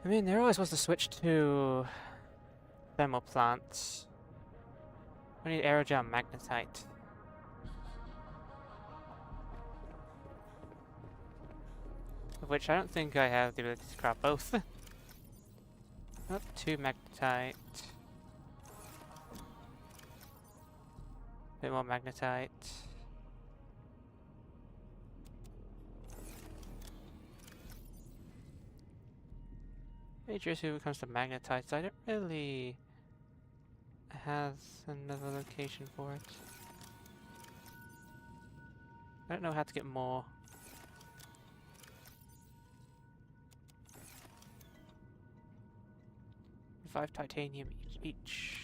I mean, there always was the switch to thermal plants. I need aerogel magnetite. Of which I don't think I have the ability to craft both. Up to magnetite. Bit more magnetite. Major issue when it comes to magnetite, I don't really have another location for it. I don't know how to get more. 5 titanium each.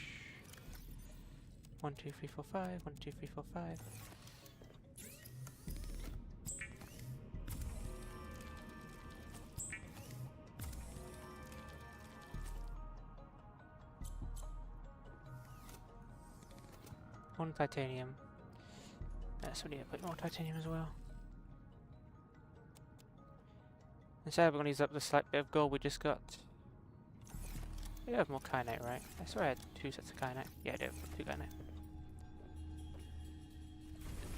1, 2, 3, 4, 5. 1, 2, 3, 4, 5. One titanium. So we need to put more titanium as well. Instead, we're going to use up the slight bit of gold we just got. We have more kyanite, right? I swear I had 2 sets of kyanite. Yeah, I do have 2 kyanite.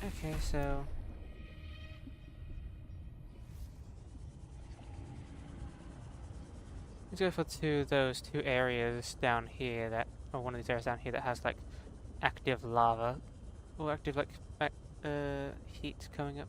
Okay, so... let's go for those 2 areas down here that... or one of these areas down here that has, like, active lava. Or active, like, heat coming up.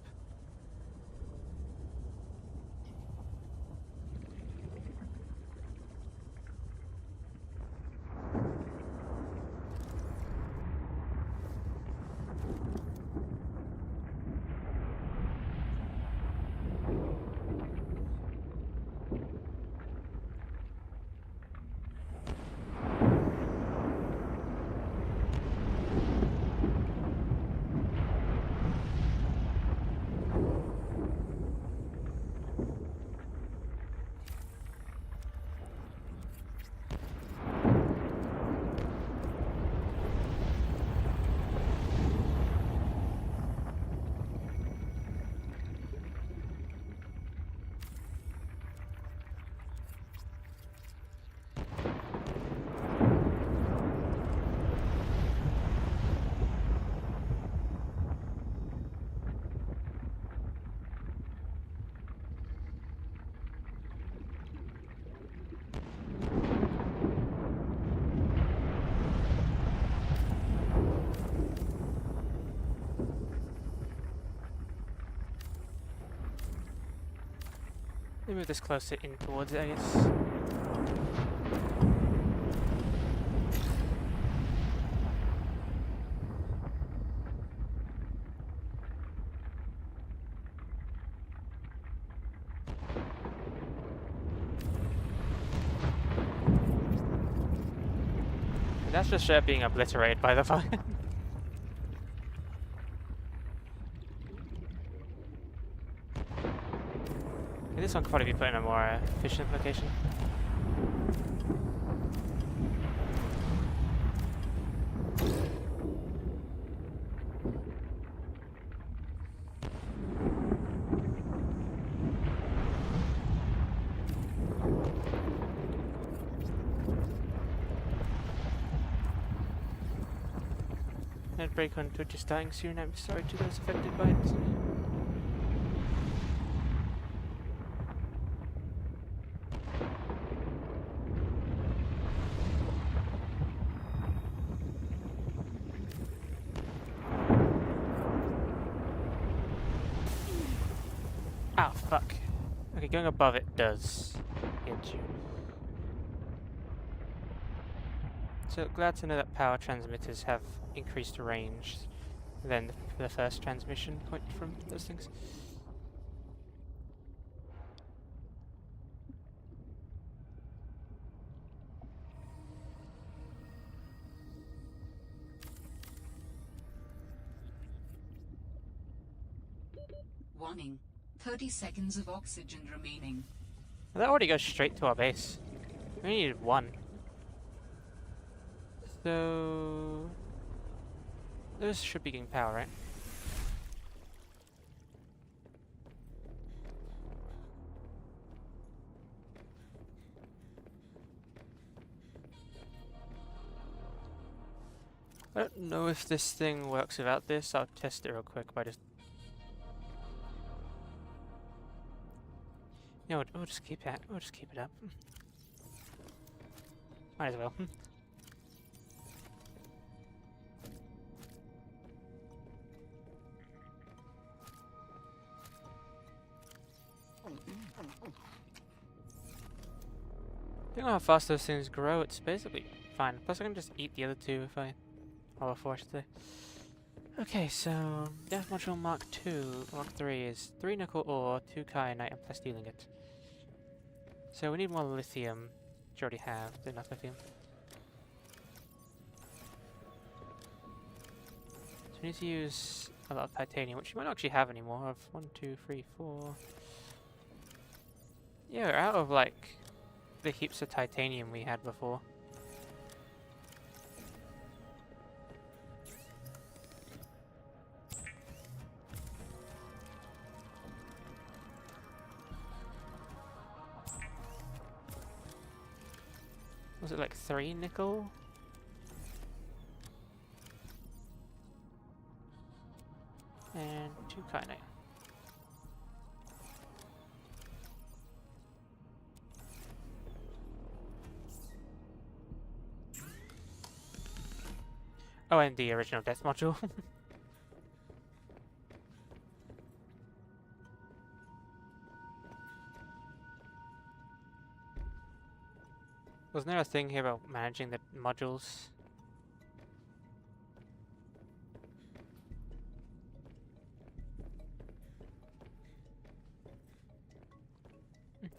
move this closer in towards it, I guess. And that's just being obliterated by the fire. Okay, this one could probably be put in a more efficient location. Net break on Twitch is dying soon. I'm sorry to those affected by it. Oh, fuck. Okay, going above it does hit you. So glad to know that power transmitters have increased range than the first transmission point from those things. Warning. 30 seconds of oxygen remaining. Well, that already goes straight to our base. We only needed one. So those should be getting power, right? I don't know if this thing works without this. I'll test it real quick by just... No, we'll just keep it. We'll just keep it up. Might as well. I don't know how fast those things grow. It's basically fine. Plus, I can just eat the other two if I... Or forced to. Okay, so Death Module Mark 2, Mark 3 is 3 nickel ore, 2 kyanite, and plastic ingot. So we need more lithium, which you already have, enough lithium. So we need to use a lot of titanium, which you might not actually have anymore. Of 1, 2, 3, 4. Yeah, we're out of like the heaps of titanium we had before. Was it like 3 nickel? And 2 kyanite. Oh, and the original death module. Wasn't there a thing here about managing the modules?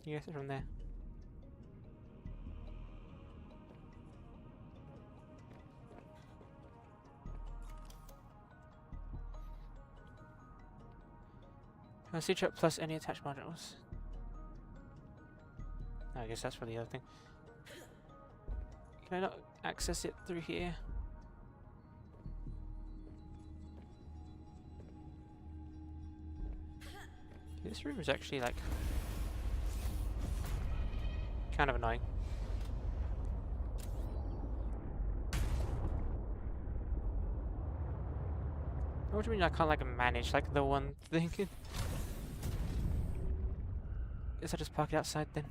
You guess it from there. C trap plus any attached modules. I guess that's for the other thing. Can I not access it through here? This room is actually like kind of annoying. What do you mean I can't like manage like the one thing? Guess I'll just park it outside then.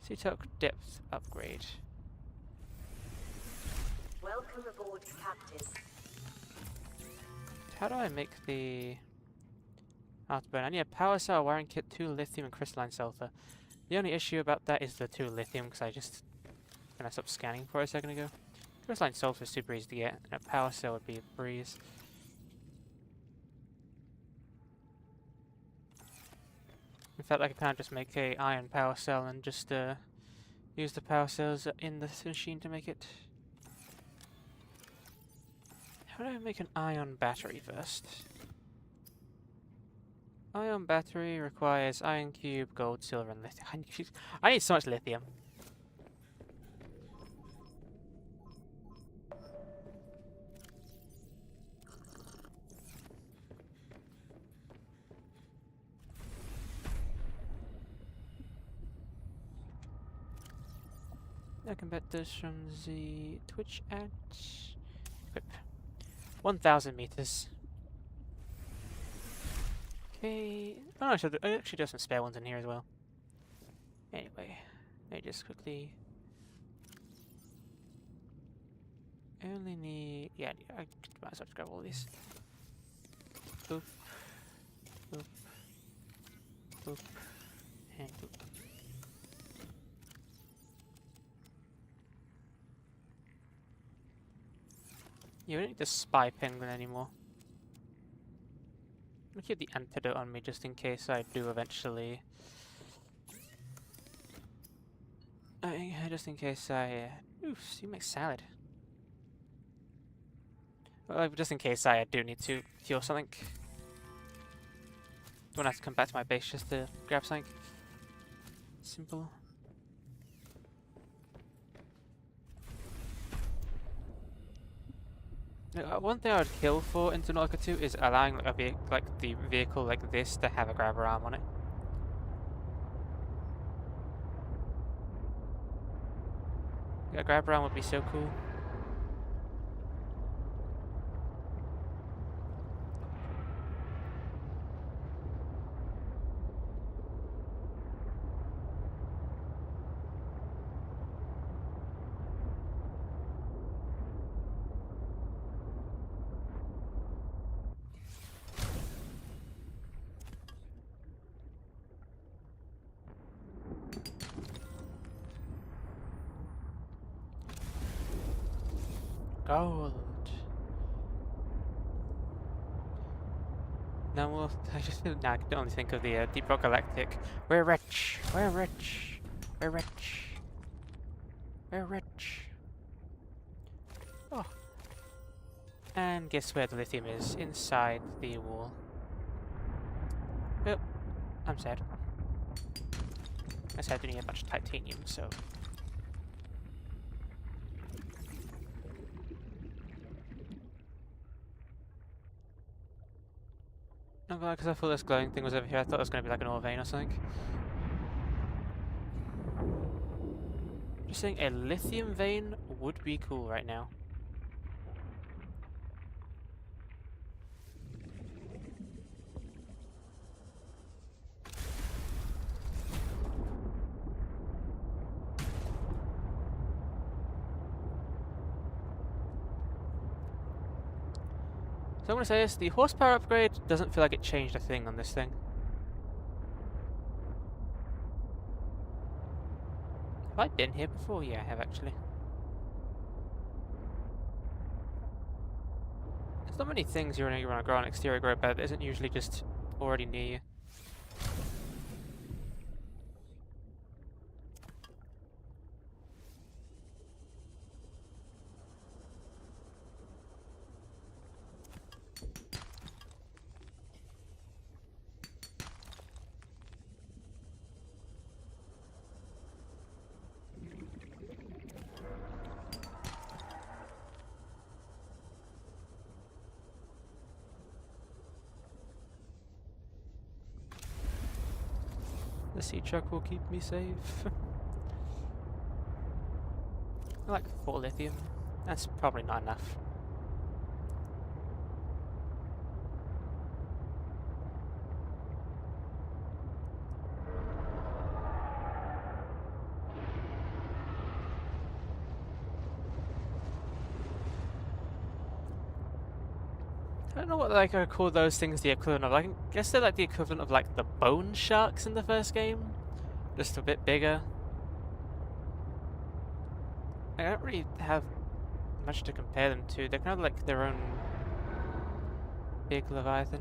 Sea-Talk depth upgrade. Welcome aboard, Captain. How do I make the... Afterburn. I need a power cell, wiring kit, 2 lithium, and crystalline sulfur. The only issue about that is the 2 lithium, because I just kind of stopped scanning for it a second ago. Crystalline sulfur is super easy to get, and a power cell would be a breeze. In fact, I could kind of just make a iron power cell and just use the power cells in this machine to make it. How do I make an ion battery first? Ion battery requires iron cube, gold, silver, and lithium. I need so much lithium. I can bet this from the Twitch ad. Equip. 1,000 meters. Okay. Oh, I actually do have some spare ones in here as well. Anyway, let me just quickly. I only need. Yeah, I might as well just grab all these. Boop. Boop. Boop. And boop. Yeah, we don't need the spy penguin anymore. I'm gonna keep the antidote on me just in case I do eventually. Just in case I. Ooh, you make salad. Well, just in case I do need to cure something. Don't have to come back to my base just to grab something. Simple. One thing I would kill for in Subnautica 2 is allowing the vehicle like this to have a grabber arm on it. A grabber arm would be so cool. Gold. Now we'll. I can only think of the Deep Rock Galactic. We're rich. We're rich. We're rich. We're rich. Oh. And guess where the lithium is? Inside the wall. Oh, I'm sad. I said I do need a bunch of titanium, so. I'm glad, because I thought this glowing thing was over here. I thought it was going to be like an ore vein or something. Just saying, a lithium vein would be cool right now. So I'm going to say this, the horsepower upgrade doesn't feel like it changed a thing on this thing. Have I been here before? Yeah, I have actually. There's not many things you're going to grow on exterior grow bed that isn't usually just already near you. The sea truck will keep me safe. I like 4 lithium. That's probably not enough. I don't know what like I call those things the equivalent of. I guess they're like the equivalent of like the bone sharks in the first game, just a bit bigger. I don't really have much to compare them to. They're kind of like their own big leviathan.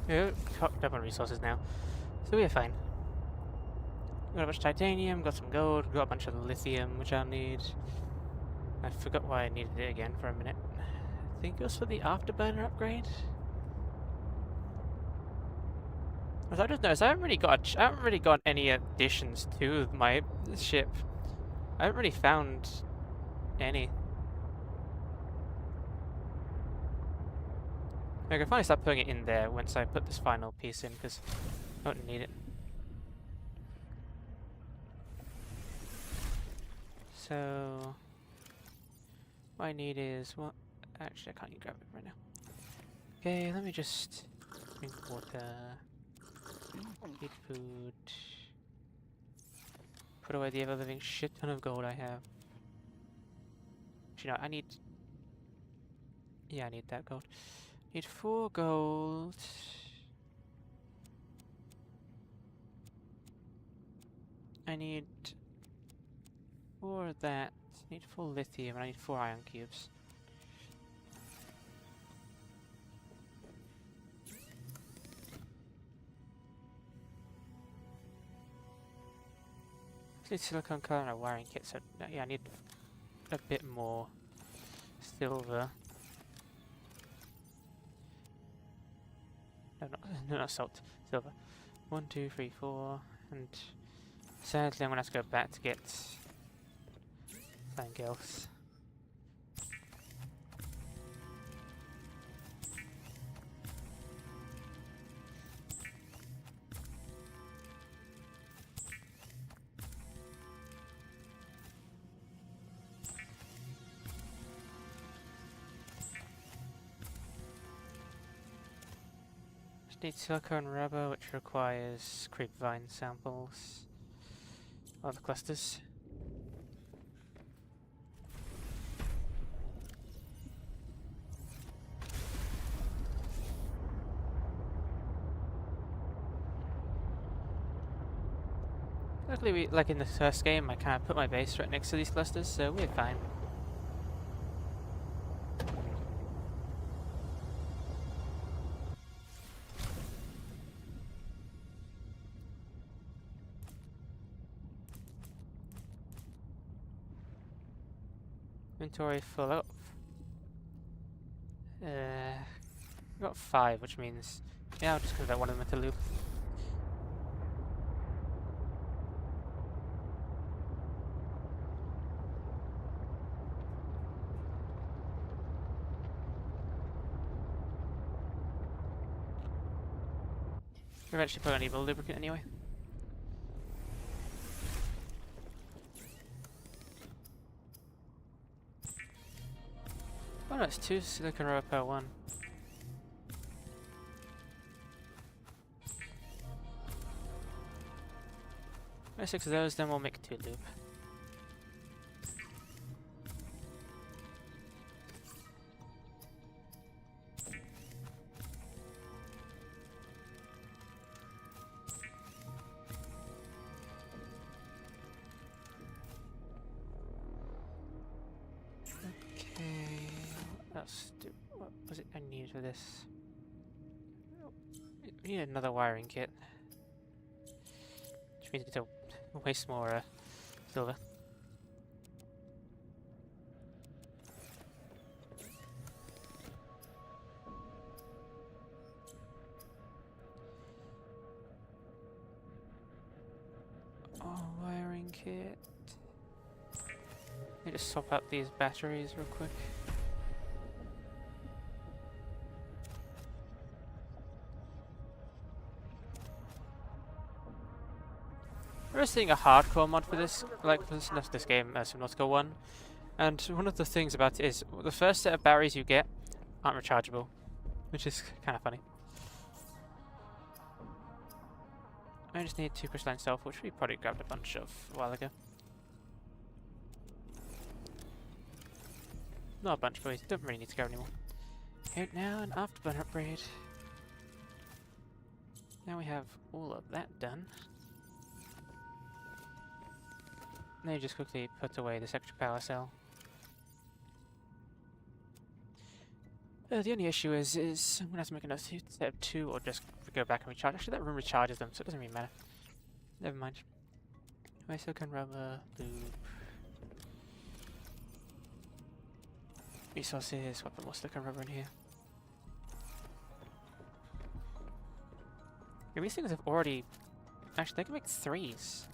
Yeah, cocked up on resources now, so we're fine. Got a bunch of titanium, got some gold, got a bunch of lithium, which I'll need. I forgot why I needed it again for a minute. I think it was for the afterburner upgrade. As I just noticed, I haven't really got any additions to my ship. I haven't really found any. I can finally start putting it in there once I put this final piece in, because I don't need it. So what I need is what? Actually, I can't even grab it right now. Okay, let me just drink water, eat food, put away the ever-living shit ton of gold I have. Actually, no, I need. Yeah, I need that gold. Need 4 gold. I need 4 of that. I need 4 lithium, and I need 4 iron cubes. I need silicone color and a wiring kit, so yeah, I need a bit more silver. No, no, not salt. Silver. 1, 2, 3, 4, and sadly I'm gonna have to go back to get something else. Need silicone rubber, which requires creepvine samples. Other clusters. Luckily, like in the first game, I kind of put my base right next to these clusters, so we're fine. Inventory full up. Got 5, which means yeah, I'll just convert one of them into loop. Eventually put an evil lubricant anyway. Oh no, it's 2 silicon rubber per 1. Make 6 of those, then we'll make 2 loop. else what was it I needed for this? We need another wiring kit. Which means we need to waste more silver. Oh, wiring kit. Let me just swap out these batteries real quick. I was seeing a hardcore mod for this, like for this game, Subnautica 1, and one of the things about it is the first set of batteries you get aren't rechargeable, which is kind of funny. I just need 2 crystalline sulfur, which we probably grabbed a bunch of a while ago. Not a bunch, but we don't really need to grab anymore. Here now, an afterburn upgrade. Now we have all of that done. Now you just quickly put away this extra power cell. The only issue is I'm gonna have to make another set of 2 or just go back and recharge. Actually, that room recharges them, so it doesn't really matter. Never mind. My silicon rubber loop. Resources. What put more silicon rubber in here? Yeah, these things have already. Actually, they can make 3s.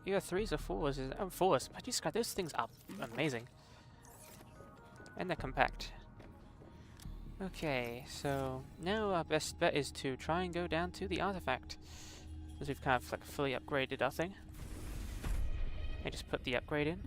Either 3s or 4s. 4s. But Jesus Christ, those things are amazing. And they're compact. Okay, so now our best bet is to try and go down to the artifact. Because we've kind of like fully upgraded our thing. I just put the upgrade in.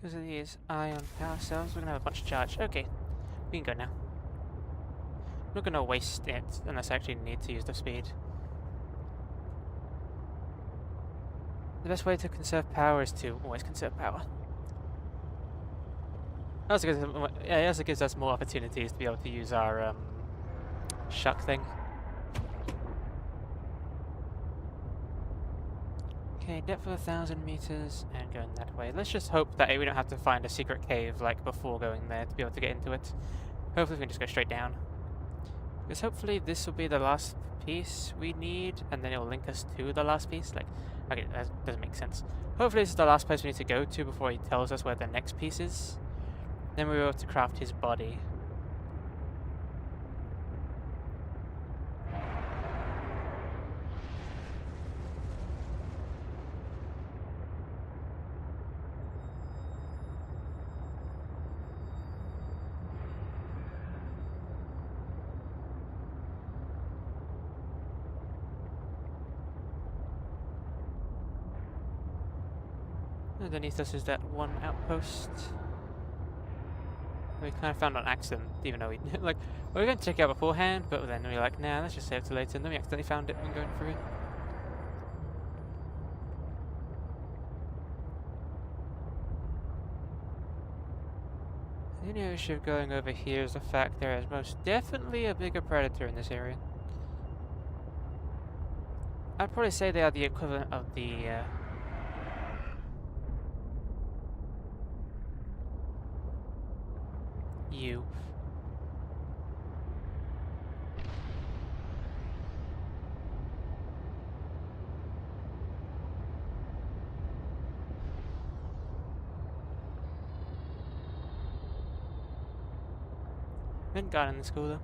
Because of these ion power cells, we're going to have a bunch of charge. Okay, we can go now. I'm not going to waste it unless I actually need to use the speed. The best way to conserve power is to always conserve power. It also gives us more opportunities to be able to use our shuck thing. Okay, depth of 1,000 meters and going that way. Let's just hope that we don't have to find a secret cave like before going there to be able to get into it. Hopefully we can just go straight down. Because hopefully this will be the last piece we need and then it will link us to the last piece. Like, okay, that doesn't make sense. Hopefully this is the last place we need to go to before he tells us where the next piece is. Then we'll be able to craft his body. Underneath us is that one outpost. We kind of found on accident, even though we like we were going to check it out beforehand, but then we were like, nah, let's just save it till later. And then we accidentally found it when going through. The only issue of going over here is the fact there is most definitely a bigger predator in this area. I'd probably say they are the equivalent of the you. Been got in the school though.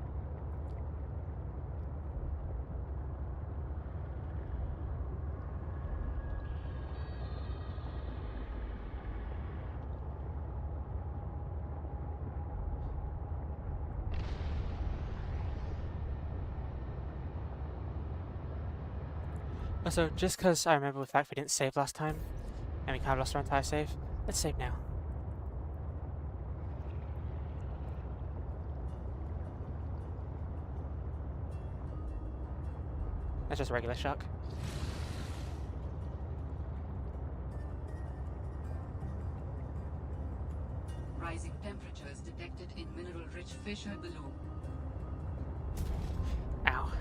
Also, just because I remember the fact we didn't save last time, and we kind of lost our entire save, let's save now. That's just a regular shark. Rising temperatures detected in mineral-rich fissure below. Ow.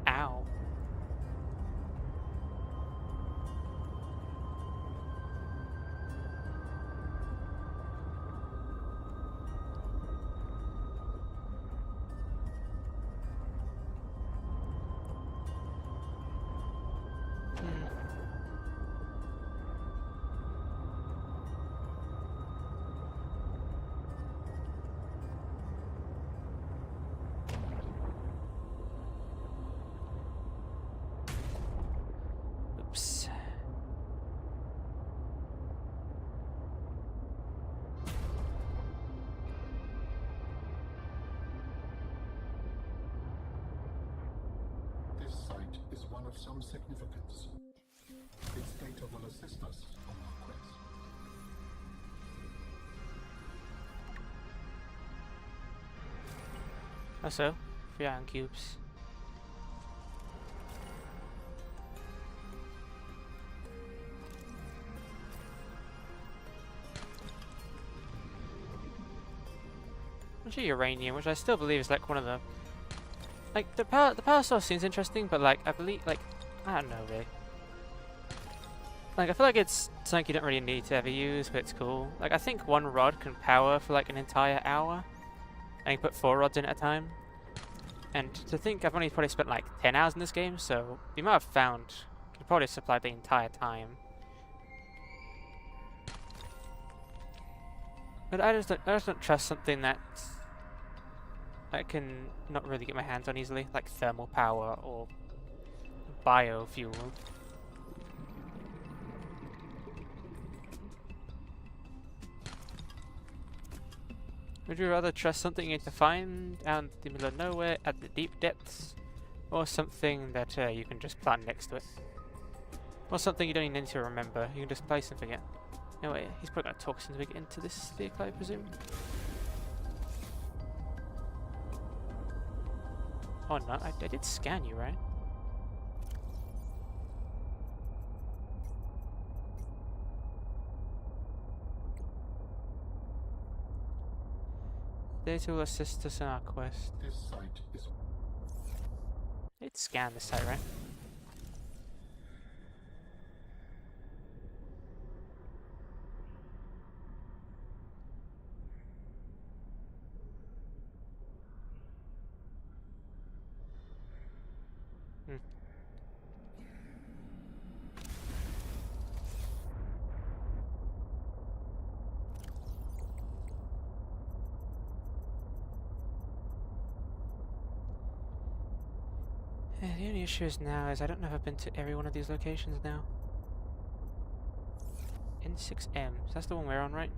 Ow. Oops. This site is one of some significance. Its data will assist us on our quest. Also, 3 iron cubes. Actually, uranium, which I still believe is like one of the the power source seems interesting, but like I believe I don't know really. Like I feel like it's something you don't really need to ever use, but it's cool. Like I think 1 rod can power for like an entire hour, and you put 4 rods in at a time. And to think I've only probably spent like 10 hours in this game, so the amount I've found could probably supply the entire time. But I just don't trust something that I can not really get my hands on easily, like thermal power or biofuel. Would you rather trust something you need to find out in the middle of nowhere at the deep depths, or something that you can just plant next to it? Or something you don't even need to remember, you can just place and forget. Anyway, he's probably going to talk as soon as we get into this vehicle, I presume. Oh no, I did scan you, right? Data will assist us in our quest. This site is It's scan this site, right? Hmm. The only issue is now is I don't know if I've been to every one of these locations now. N6M, so that's the one we're on, right?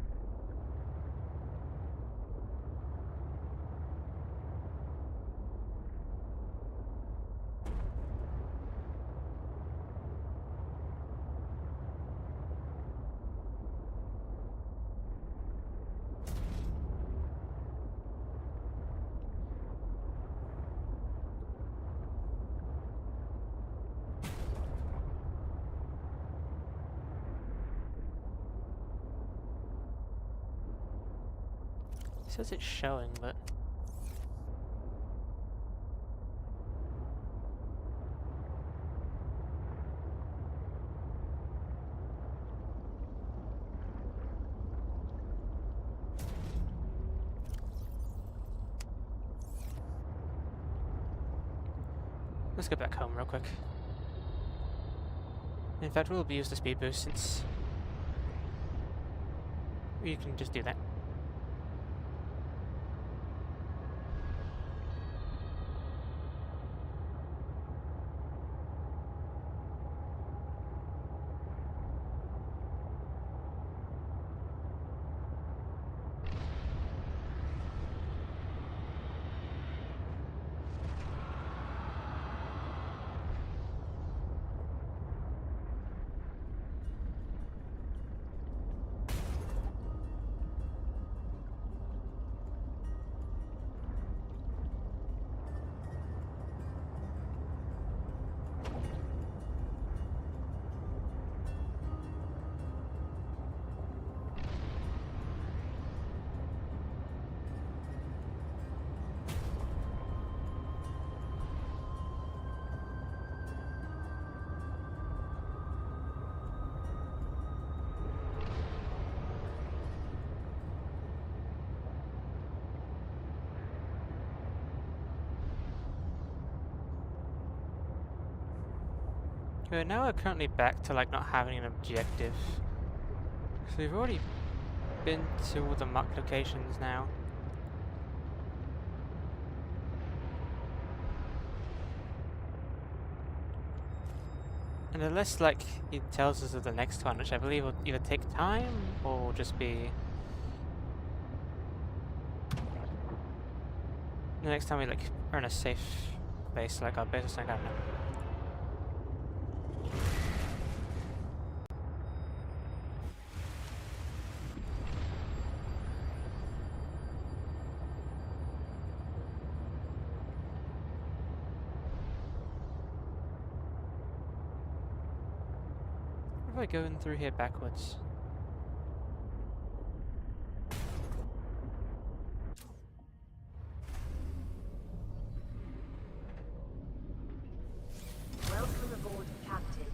It says it's showing, but let's get back home real quick. In fact, we'll abuse the speed boost since we can just do that. Okay, now we're currently back to like not having an objective. So we've already been to all the muck locations now. And unless like it tells us of the next one, which I believe will either take time or will just be the next time we like are in a safe place like our base or something, I don't know. What if I go in through here backwards? Welcome aboard, Captain.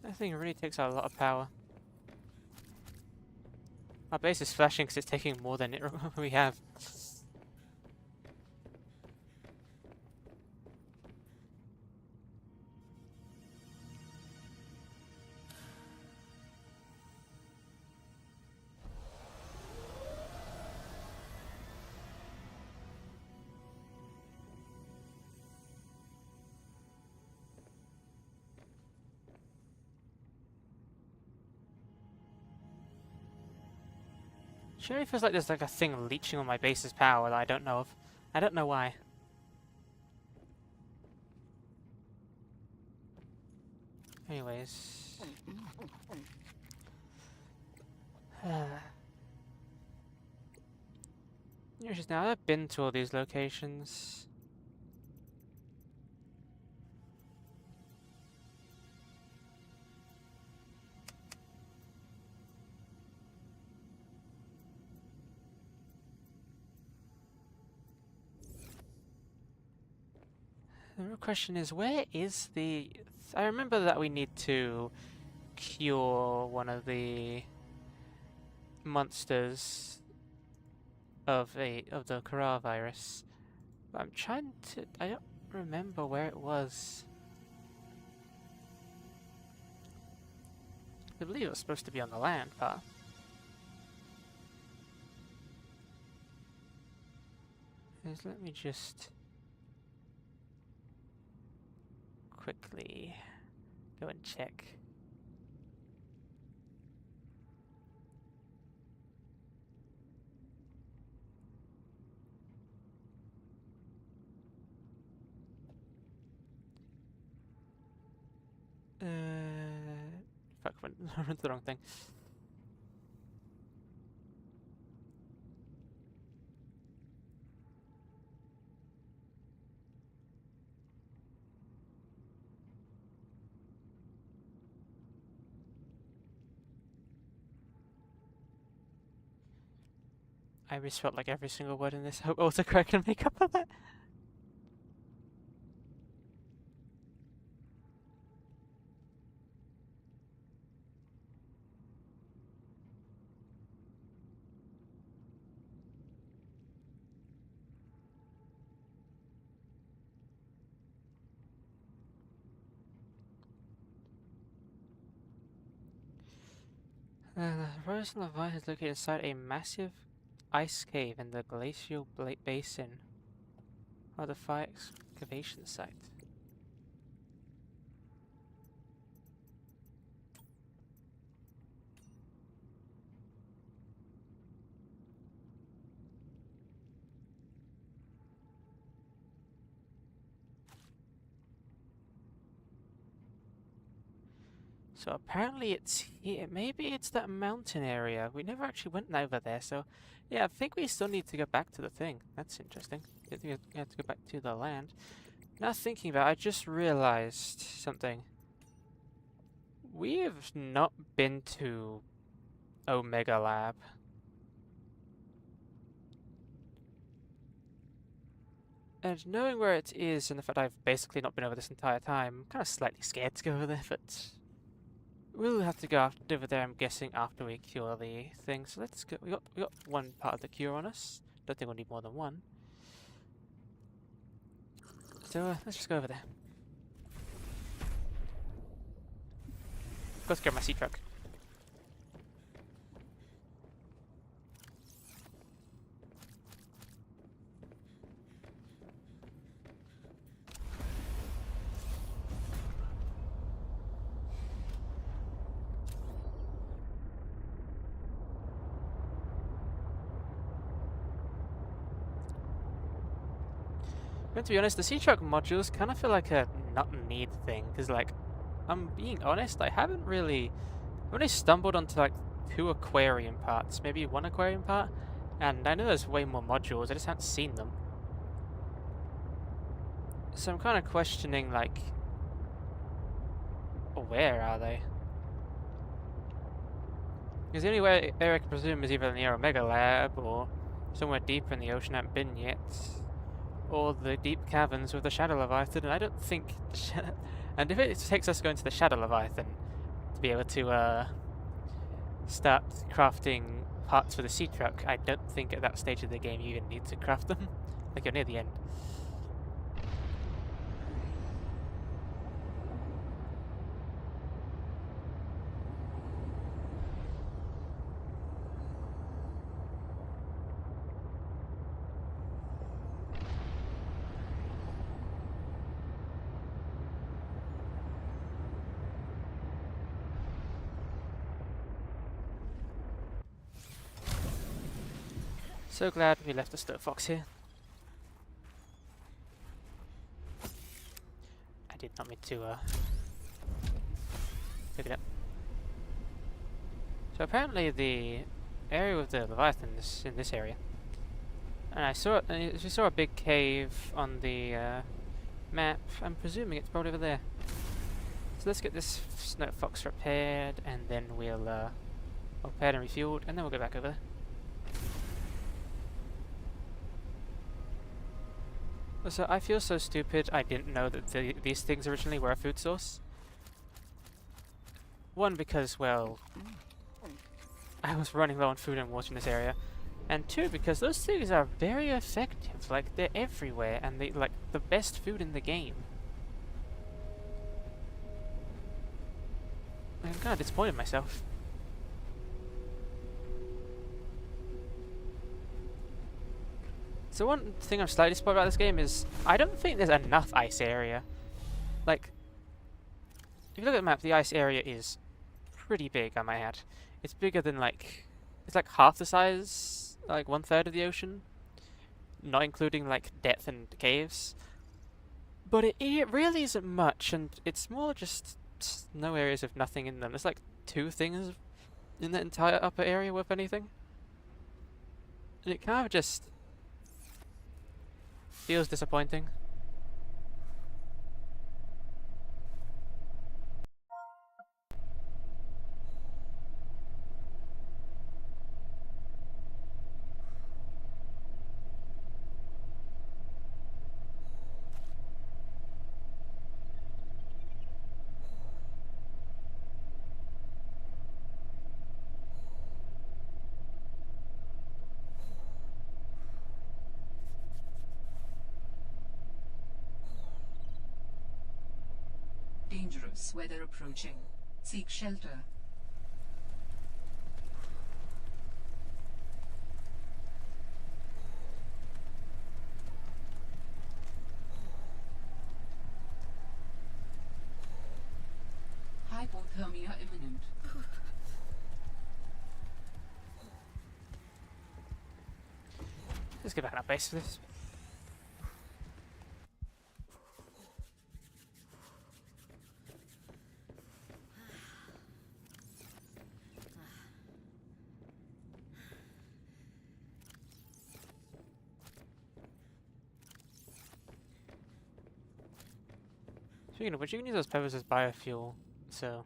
That thing really takes a lot of power. Our base is flashing because it's taking more than we have. Sure, it feels like there's like a thing leeching on my base's power that I don't know of. I don't know why. Anyways. Just now, I've been to all these locations. The real question is, where is the... I remember that we need to cure one of the monsters of the coronavirus. But I'm trying to... I don't remember where it was. I believe it was supposed to be on the land, but... Let me just... quickly go and check. Fuck, went the wrong thing. I misspelled like every single word in this. Hope autocorrect can make up for that. The frozen lava is located inside a massive ice cave in the glacial basin of the fire excavation site. So apparently it's here. Maybe it's that mountain area. We never actually went over there, so yeah, I think we still need to go back to the thing. That's interesting. I think we have to go back to the land. Now thinking about it, I just realized something. We have not been to Omega Lab. And knowing where it is and the fact I've basically not been over this entire time, I'm kind of slightly scared to go over there, but We'll have to go over there, I'm guessing, after we cure the thing. So let's go. We got one part of the cure on us. Don't think we'll need more than one. So let's just go over there. Let's grab my sea truck. But to be honest, the sea truck modules kind of feel like a not need thing, because like, I'm being honest, I've only stumbled onto like 2 aquarium parts, maybe 1 aquarium part, and I know there's way more modules, I just haven't seen them. So I'm kind of questioning like, where are they? Because the only way I can presume is either near Omega Lab, or somewhere deeper in the ocean I haven't been yet, or the deep caverns with the Shadow Leviathan, and I don't think... and if it takes us going to the Shadow Leviathan to be able to start crafting parts for the sea truck, I don't think at that stage of the game you even need to craft them. Like, you're near the end. So glad we left the Stir Fox here. I did not mean to pick it up. So apparently the area with the Leviathan is in this area. And I saw a big cave on the map. I'm presuming it's probably over there. So let's get this Snow Fox repaired, and then we'll repaired and refueled, and then we'll go back over there. So I feel so stupid I didn't know that these things originally were a food source. One, because, well, I was running low on food and water in this area. And 2, because those things are very effective. Like, they're everywhere, and they like the best food in the game. I'm kind of disappointed in myself. So one thing I'm slightly disappointed about this game is I don't think there's enough ice area. Like, if you look at the map, the ice area is pretty big, I might add. It's bigger than like, it's like half the size, like 1/3 of the ocean, not including like depth and caves. But it really isn't much, and it's more just snow areas with nothing in them. There's like 2 things in the entire upper area with anything. And it kind of just feels disappointing. Dangerous weather approaching. Seek shelter. Hypothermia imminent. Let's get back on our base for this. Speaking of which, you can use those peppers as biofuel, so...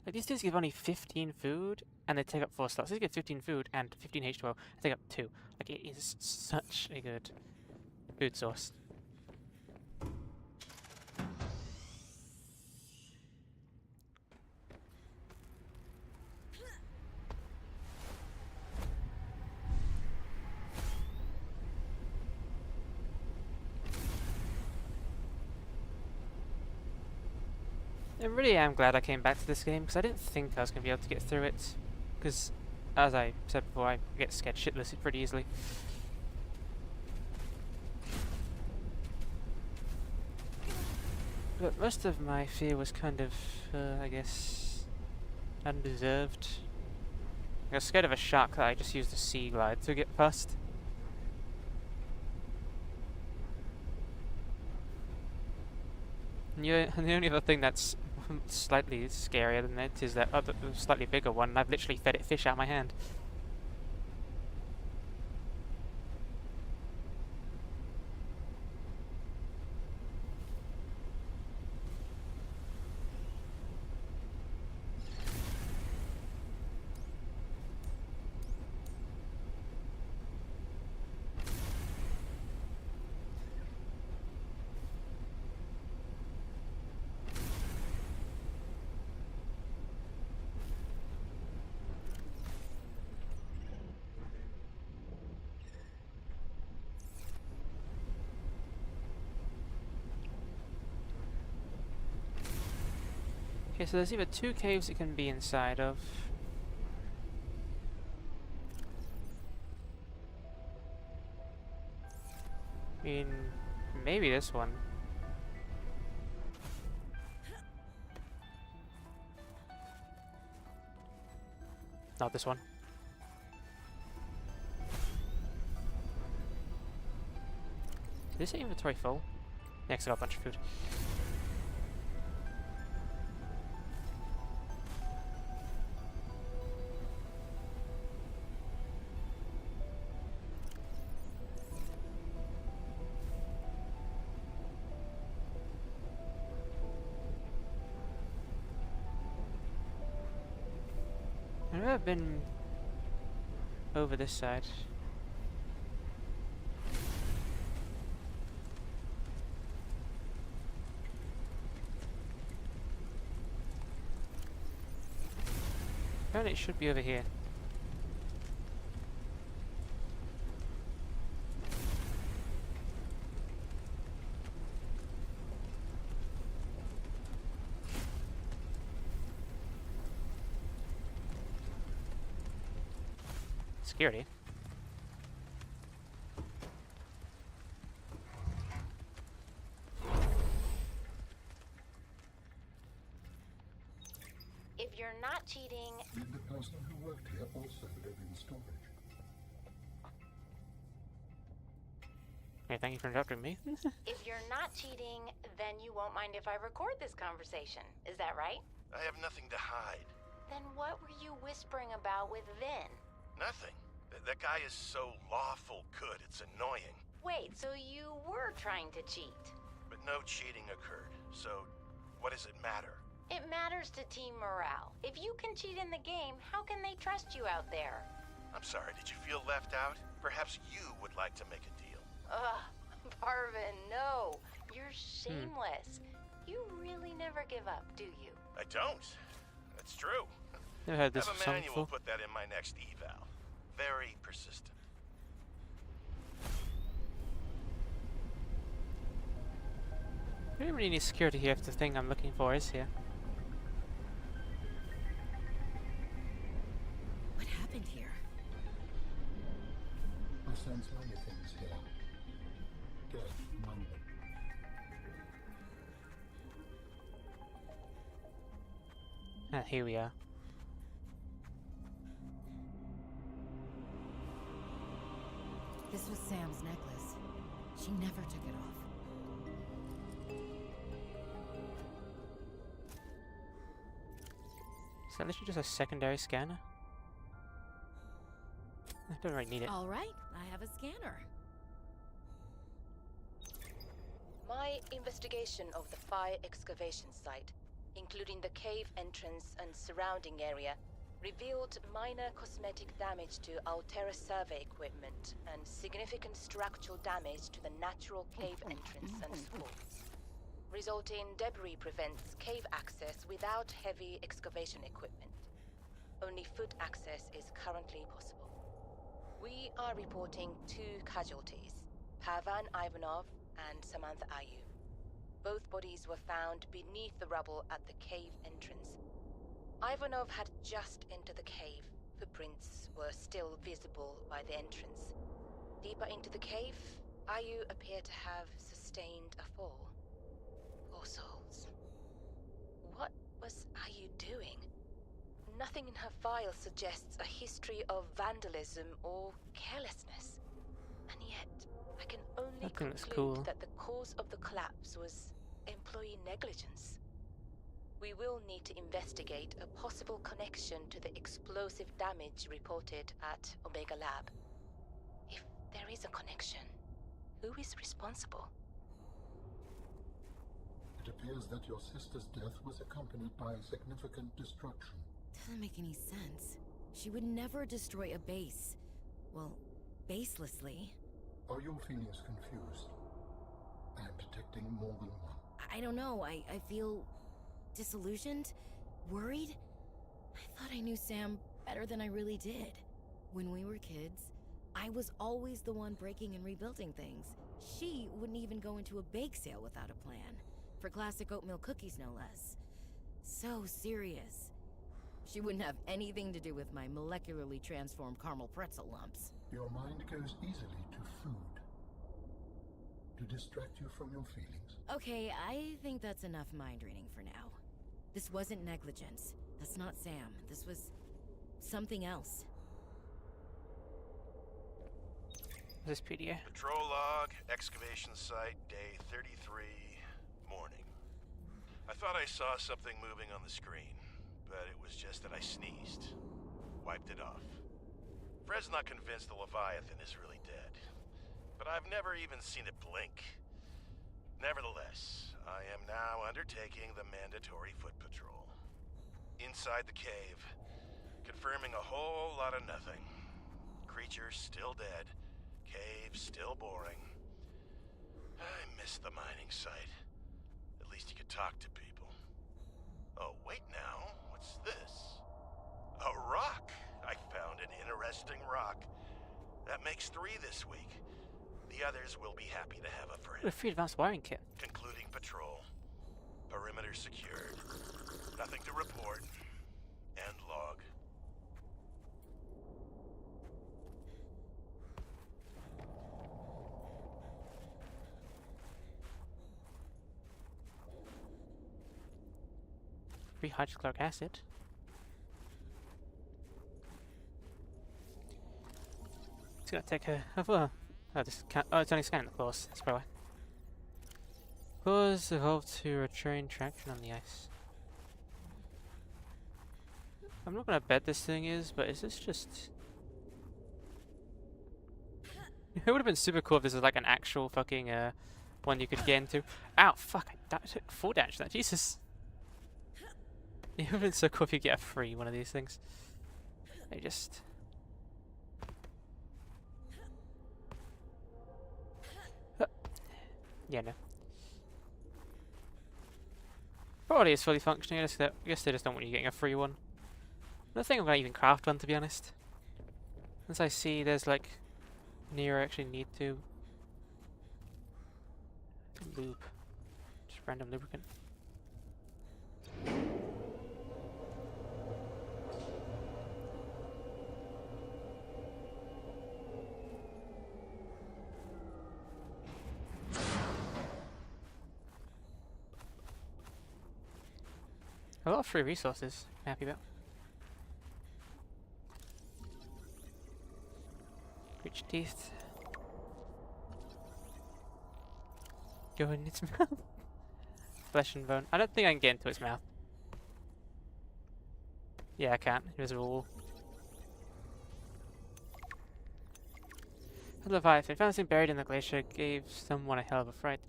Like, these things give only 15 food, and they take up 4 slots. These get 15 food and 15 H12, and take up 2. Like, it is such a good food source. I really am glad I came back to this game because I didn't think I was going to be able to get through it. Because, as I said before, I get scared shitless pretty easily. But most of my fear was kind of, I guess, undeserved. I was scared of a shark that I just used a sea glide to get past. And the only other thing that's slightly scarier than it is that other, slightly bigger one, and I've literally fed it fish out of my hand. Okay, so there's either two caves it can be inside of. I mean, maybe this one. Not this one. Is this inventory full? Next, I got a bunch of food. I've never been over this side. Apparently it should be over here. Security. If you're not cheating, Did the person who worked here also live in storage? Okay, thank you for interrupting me. if you're not cheating, then you won't mind if I record this conversation. Is that right? I have nothing to hide. Then what were you whispering about with Vin? Nothing. That guy is so lawful good, it's annoying. Wait, so you were trying to cheat? But no cheating occurred, so what does it matter? It matters to team morale. If you can cheat in the game, how can they trust you out there? I'm sorry, did you feel left out? Perhaps you would like to make a deal. Ugh, Parvin, no. You're shameless. You really never give up, do you? I don't. That's true. Never heard this Have a song manual before. put that in my next eval. Very persistent. I don't really need security here if the thing I'm looking for is here. What happened here? I sense many things here. Death among them. Ah, here we are. This was Sam's necklace. She never took it off. Is that literally just a secondary scanner? I don't really need it. All right, I have a scanner. My investigation of the fire excavation site, including the cave entrance and surrounding area, revealed minor cosmetic damage to Altera survey equipment and significant structural damage to the natural cave entrance and supports. Resulting debris prevents cave access without heavy excavation equipment. Only foot access is currently possible. We are reporting 2 casualties, Pavan Ivanov and Samantha Ayu. Both bodies were found beneath the rubble at the cave entrance. Ivanov had just entered the cave. Footprints were still visible by the entrance. Deeper into the cave, Ayu appeared to have sustained a fall. Poor souls. What was Ayu doing? Nothing in her file suggests a history of vandalism or carelessness. And yet, I can only That thing looks conclude cool. that the cause of the collapse was employee negligence. We will need to investigate a possible connection to the explosive damage reported at Omega Lab. If there is a connection, who is responsible? It appears that your sister's death was accompanied by significant destruction. Doesn't make any sense. She would never destroy a base. Well, baselessly. Are your feelings confused? I am detecting more than one. I don't know. I feel disillusioned, worried. I thought I knew Sam better than I really did. When we were kids, I was always the one breaking and rebuilding things. She wouldn't even go into a bake sale without a plan. For classic oatmeal cookies, no less. So serious. She wouldn't have anything to do with my molecularly transformed caramel pretzel lumps. Your mind goes easily to food. To distract you from your feelings. Okay, I think that's enough mind reading for now. This wasn't negligence. That's not Sam. This was something else. This PDA. Patrol log, excavation site, day 33, morning. I thought I saw something moving on the screen, but it was just that I sneezed. Wiped it off. Fred's not convinced the Leviathan is really dead, but I've never even seen it blink. Nevertheless, I am now undertaking the mandatory foot patrol. Inside the cave, confirming a whole lot of nothing. Creatures still dead, cave still boring. I miss the mining site. At least you could talk to people. Oh, wait now, what's this? A rock! I found an interesting rock. That makes 3 this week. The others will be happy to have a friend. A free advanced wiring kit. Concluding patrol. Perimeter secured. Nothing to report. End log. Free hydrochloric acid. It's gonna take a well. Oh, this can't, oh, it's only scanning the claws. That's probably why. Claws evolved to retrain traction on the ice. I'm not gonna bet this thing is, but is this just? It would have been super cool if this was like an actual fucking one you could get into. Ow, fuck! I took 4 damage to that. Jesus. It would have been so cool if you get a free one of these things. They just. Yeah, no. Probably is fully functioning. I guess they just don't want you getting a free one. I don't think I'm gonna even craft one, to be honest. Once I see there's like near I actually need to lube, just random lubricant. A lot of free resources. I'm happy about. Rich teeth. Go in its mouth. Flesh and bone. I don't think I can get into its mouth. Yeah, I can't. Invisible wall. The Leviathan. Found something buried in the glacier gave someone a hell of a fright.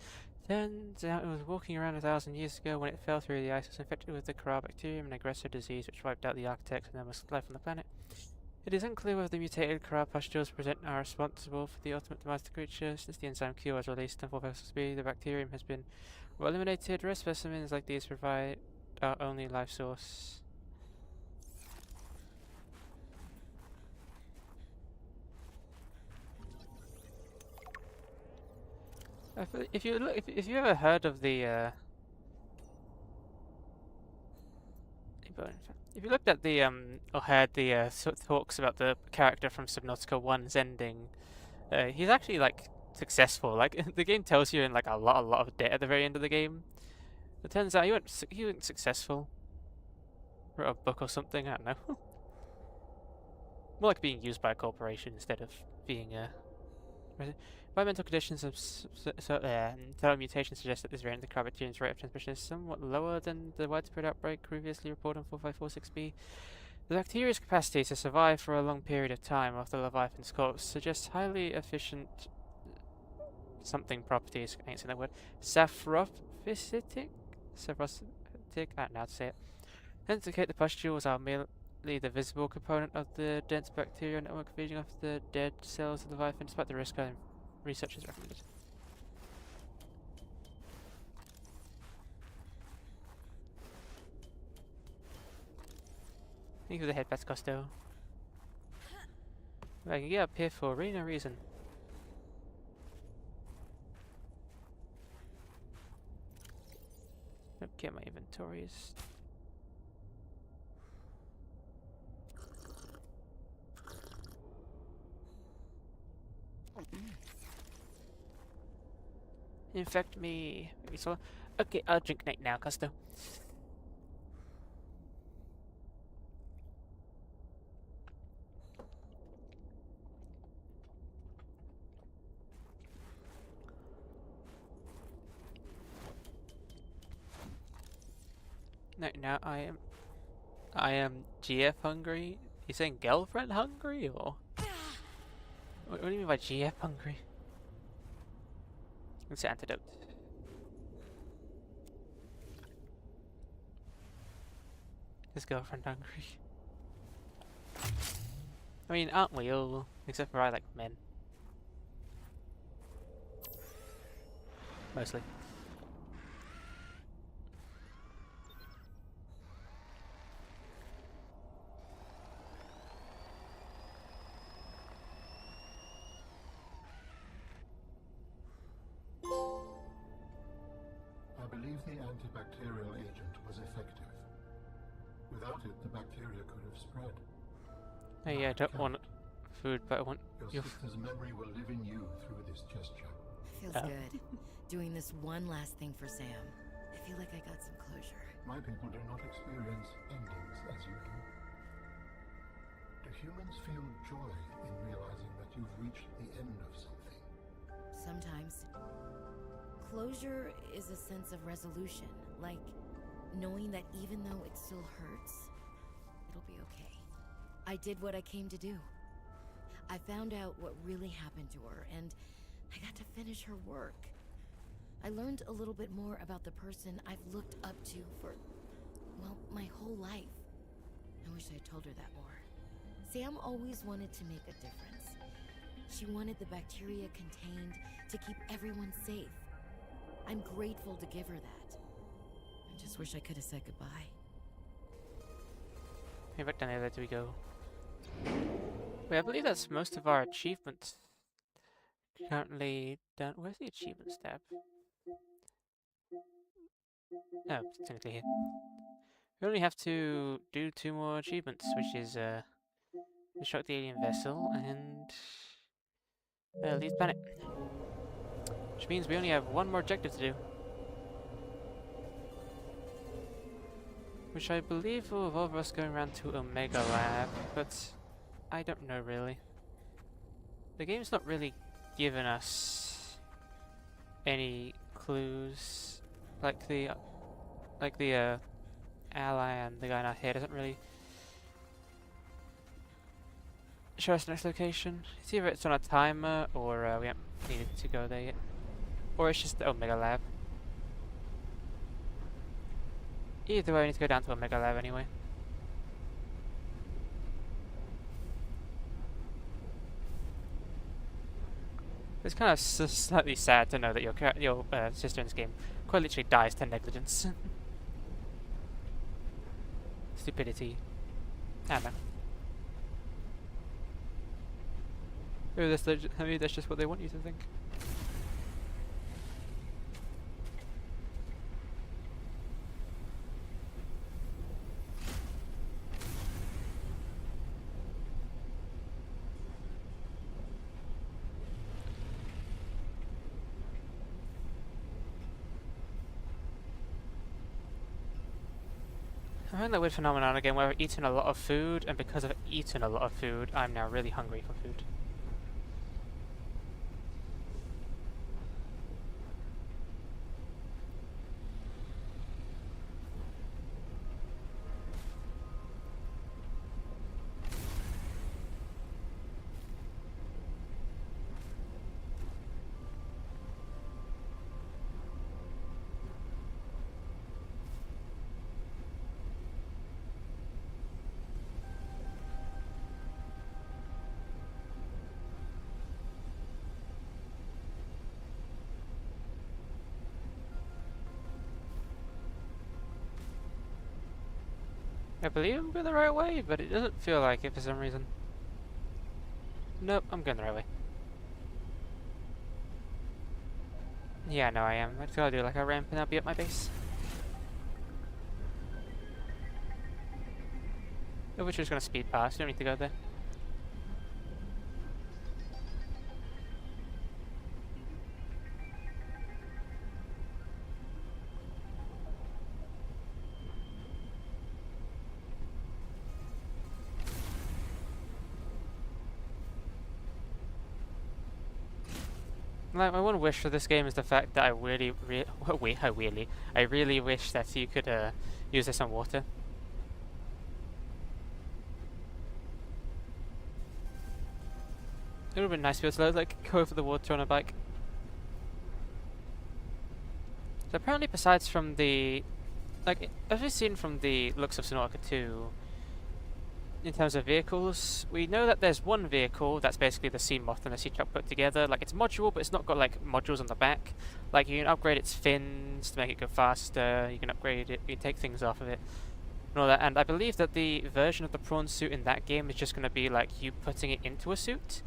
Turns out it was walking around 1,000 years ago. When it fell through the ice, it was infected with the Kara bacterium, an aggressive disease which wiped out the architects and then life on the planet. It is unclear whether the mutated Kara pustules present are responsible for the ultimate demise of the creature. Since the enzyme cure was released on 4 vessel speed, the bacterium has been well eliminated. Rare specimens like these provide our only life source. If you look, if you ever heard of the if you looked at the or heard the talks about the character from Subnautica 1's ending, he's actually like successful. Like the game tells you in like a lot of debt at the very end of the game. It turns out he went successful. Wrote a book or something. I don't know. More like being used by a corporation instead of being environmental conditions of thermal mutation suggest that this variant of the cryobacterium's rate of transmission is somewhat lower than the widespread outbreak previously reported on 4546b. The bacteria's capacity to survive for a long period of time after the Leviathan's corpse suggests highly efficient something properties. I ain't saying that word. Saprophytic? Saprophytic? I don't know how to say it. Hence, indicate the pustules are merely the visible component of the dense bacterial network feeding off the dead cells of the Leviathan, despite the risk researchers recommended. Thank you for the head pats, Costo. I can get up here for really no reason. Okay, my inventories. Infect me. Maybe so. Okay, I'll drink night now, Costo. No, now I am GF hungry. You saying girlfriend hungry or? What do you mean by GF hungry? It's antidote. Is girlfriend hungry? I mean, aren't we all? Except for I like men. Mostly. I believe the antibacterial agent was effective. Without it, the bacteria could have spread. Hey, I don't want food, but I want your sister's memory will live in you through this gesture. Feels good. Doing this one last thing for Sam. I feel like I got some closure. My people do not experience endings as you do. Do humans feel joy in realizing that you've reached the end of something? Sometimes. Closure is a sense of resolution, like knowing that even though it still hurts, it'll be okay. I did what I came to do. I found out what really happened to her, and I got to finish her work. I learned a little bit more about the person I've looked up to for, well, my whole life. I wish I had told her that more. Sam always wanted to make a difference. She wanted the bacteria contained to keep everyone safe. I'm grateful to give her that. I just wish I could have said goodbye. Hey, back down there, where do we go? Wait, I believe that's most of our achievements currently done. Where's the achievements tab? Oh, it's technically here. We only have to do 2 more achievements, which is destruct the alien vessel and leave the planet. Which means we only have 1 more objective to do. Which I believe will involve us going around to Omega Lab, but I don't know really. The game's not really giving us any clues, like the ally and the guy in our head doesn't really show us the next location. It's either it's on a timer or we haven't needed to go there yet, or it's just the Omega Lab. Either way, we need to go down to Omega Lab anyway. It's kind of slightly sad to know that your sister in this game quite literally dies to negligence. Stupidity. I don't know. Maybe that's just what they want you to think. having that weird phenomenon again where I've eaten a lot of food, and because I've eaten a lot of food, I'm now really hungry for food. I believe I'm going the right way, but it doesn't feel like it for some reason. Nope, I'm going the right way. Yeah, no, I am. I just gotta do like a ramp and I'll be at my base. Oh, we're just gonna speed past, you don't need to go there. Like, my one wish for this game is the fact that I really wish that you could use this on water. It would have been nice to be able to like go over the water on a bike. So apparently, besides from the, like, as we've seen from the looks of Subnautica 2, in terms of vehicles, we know that there's one vehicle that's basically the sea moth and the sea truck put together. Like, it's modular, but it's not got like modules on the back. Like, you can upgrade its fins to make it go faster. You can upgrade it. You can take things off of it and all that. And I believe that the version of the prawn suit in that game is just going to be like you putting it into a suit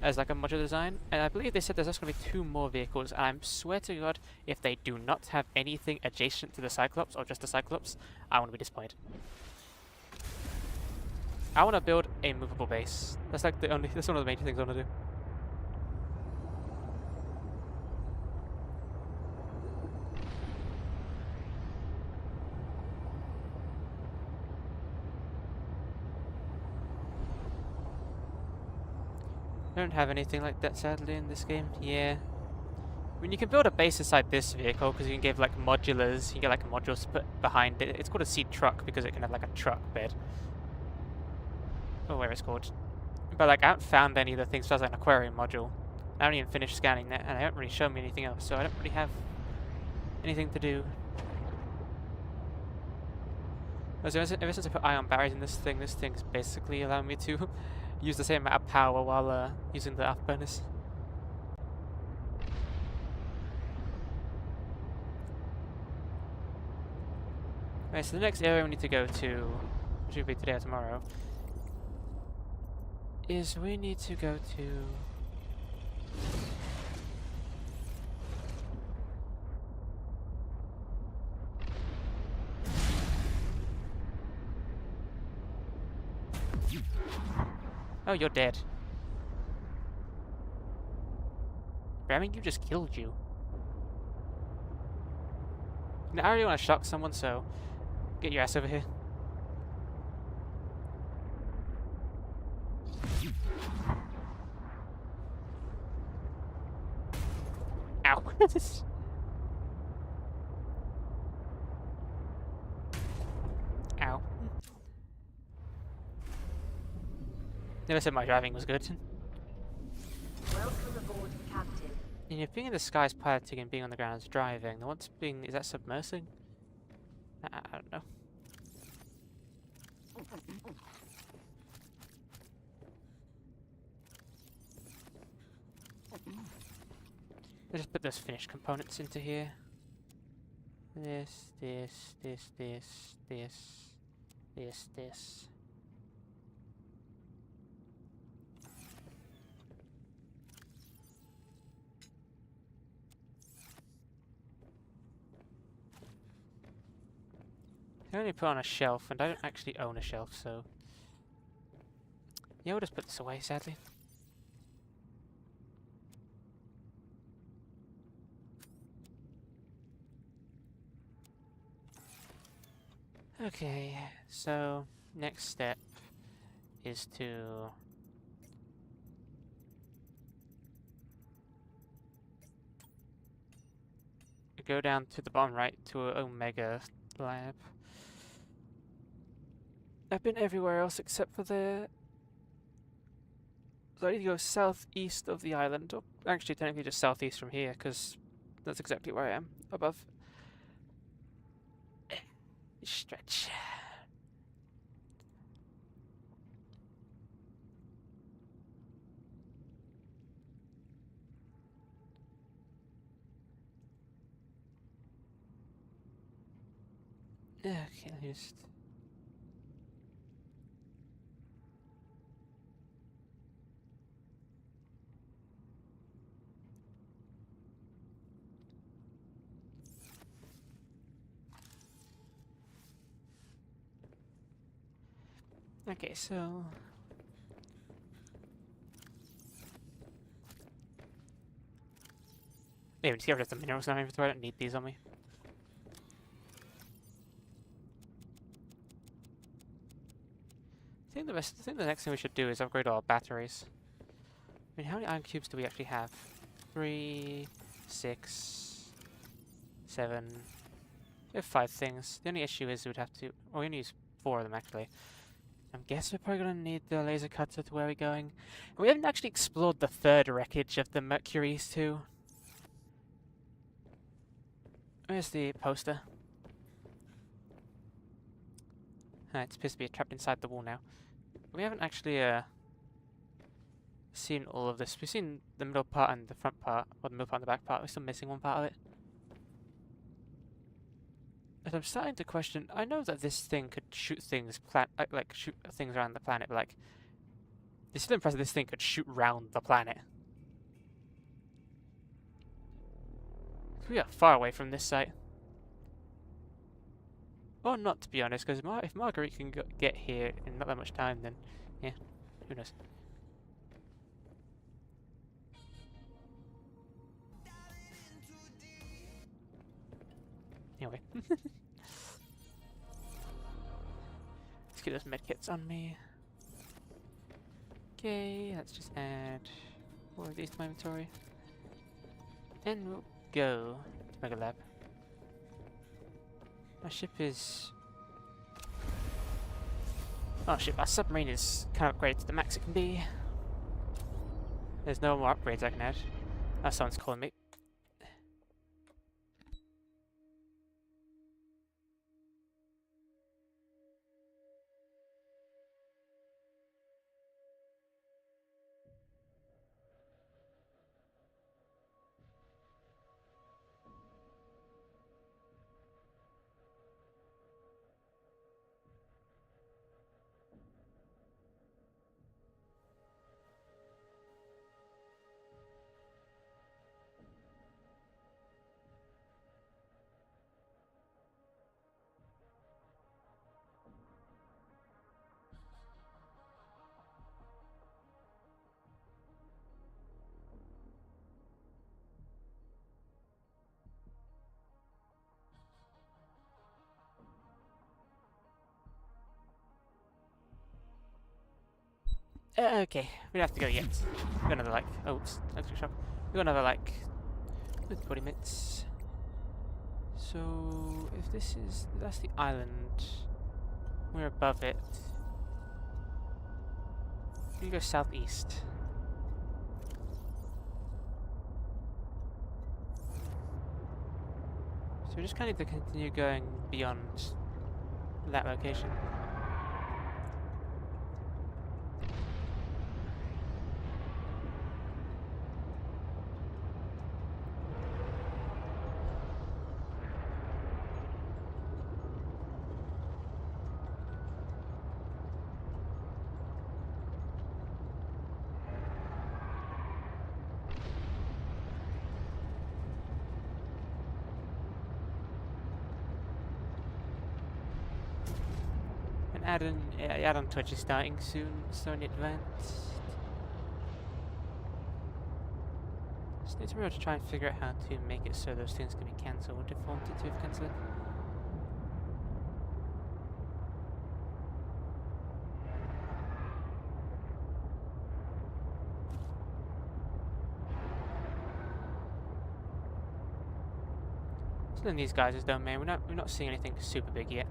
as like a modular design. And I believe they said there's just going to be 2 more vehicles. And I swear to God, if they do not have anything adjacent to the Cyclops or just the Cyclops, I want to be disappointed. I want to build a movable base. That's like that's one of the major things I want to do. I don't have anything like that sadly in this game. Yeah. I mean, you can build a base inside this vehicle because you can give like modulars. You can get like modules to put behind it. It's called a sea truck because it can have like a truck bed. Or whatever it's called. But like, I haven't found any of the things besides like an aquarium module. I haven't even finished scanning that, and they haven't really shown me anything else, so I don't really have anything to do. Also, ever since I put ion barriers in this thing's basically allowing me to use the same amount of power while using the afterburners. Right, so the next area we need to go to, which will be today or tomorrow, is we need to go to... Oh, you're dead. Ramming, you just killed you. Now, I really want to shock someone, so get your ass over here. Ow. Ow. Never said my driving was good. Welcome aboard, Captain. And if being in the sky is piloting and being on the ground is driving, then what's being... is that submersing? I don't know. Let's just put those finished components into here. This. I only put on a shelf, and I don't actually own a shelf, so... yeah, we'll just put this away, sadly. Okay, so next step is to go down to the bottom right to Omega Lab. I've been everywhere else except for there. So I need to go southeast of the island, or actually technically just southeast from here, because that's exactly where I am, above. Stretch. Okay, just... Okay, so... Maybe just get rid of the minerals in my inventory. I don't need these on me. I think the next thing we should do is upgrade our batteries. I mean, how many iron cubes do we actually have? 3, 6, 7. We have 5 things. The only issue is we'd have to... Well, we only use 4 of them, actually. I guess we're probably going to need the laser cutter to where we're going. And we haven't actually explored the third wreckage of the Mercuries, too. Where's the poster? It's supposed to be trapped inside the wall now. We haven't actually seen all of this. We've seen the middle part and the front part, or the middle part and the back part. We're still missing one part of it. But I'm starting to question. I know that this thing could shoot things, like shoot things around the planet, but like, it's still impressive. This thing could shoot round the planet. We are far away from this site. Or not, to be honest, because if Marguerite can get here in not that much time, then, yeah, who knows. Anyway. Let's get those medkits on me. Okay, let's just add 4 of these to my inventory. And we'll go to Mega Lab. My ship is... Oh shit, our submarine is kind of upgraded to the max it can be. There's no more upgrades I can add. Oh, someone's calling me. Okay, we don't have to go yet. We've got another, like, oops, extra shop. We've got another, like, 40 minutes. So, if this is, that's the island. We're above it. We go southeast. So we just kind of need to continue going beyond that location. Add-on Twitch is starting soon, so in advance. Just need to really try and figure out how to make it so those things can be cancelled if I wanted to cancel it. Still in these guys' domain. We're not seeing anything super big yet.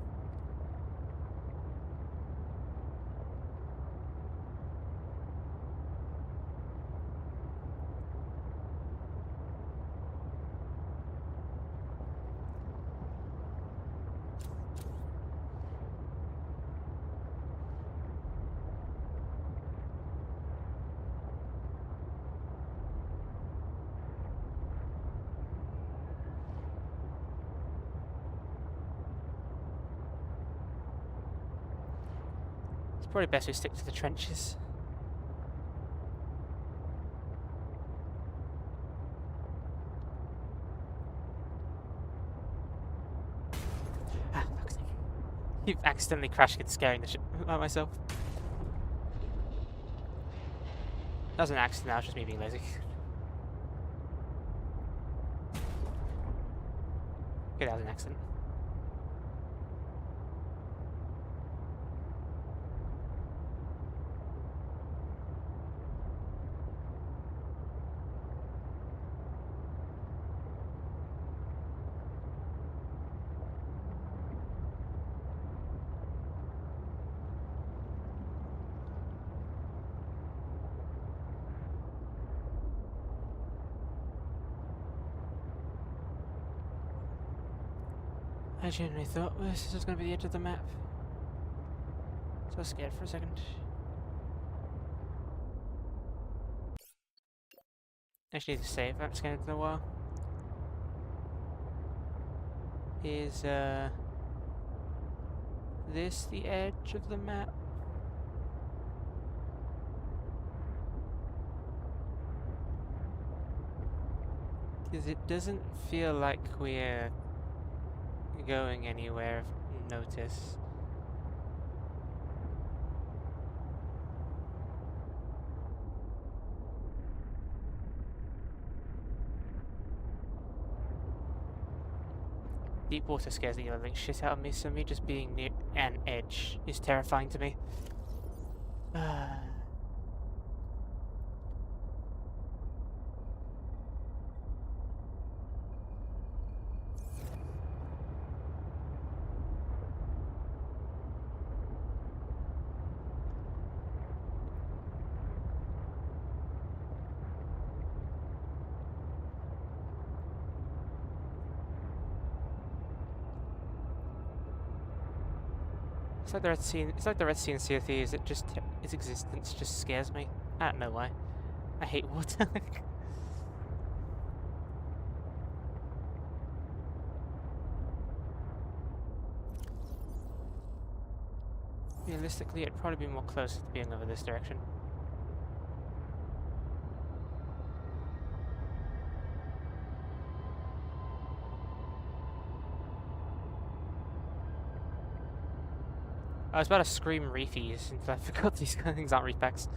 It's probably best we stick to the trenches. Ah, fuck's sake. Keep accidentally crashing and scaring the shit out of myself. That was an accident, that was just me being lazy. Okay, that was an accident. I genuinely thought this was going to be the edge of the map. So I was scared for a second. Actually need to save, I haven't scanned it in a while. Is this the edge of the map? Because it doesn't feel like we're going anywhere, if you notice. Deep water scares the living shit out of me, so me just being near an edge is terrifying to me. It's like the Red Sea. It's like the Red Sea in Sea of Thieves. It just its existence just scares me. I don't know why. I hate water. Realistically, it'd probably be more closer to being over this direction. I was about to scream reefies until I forgot these kind of things aren't reef packs.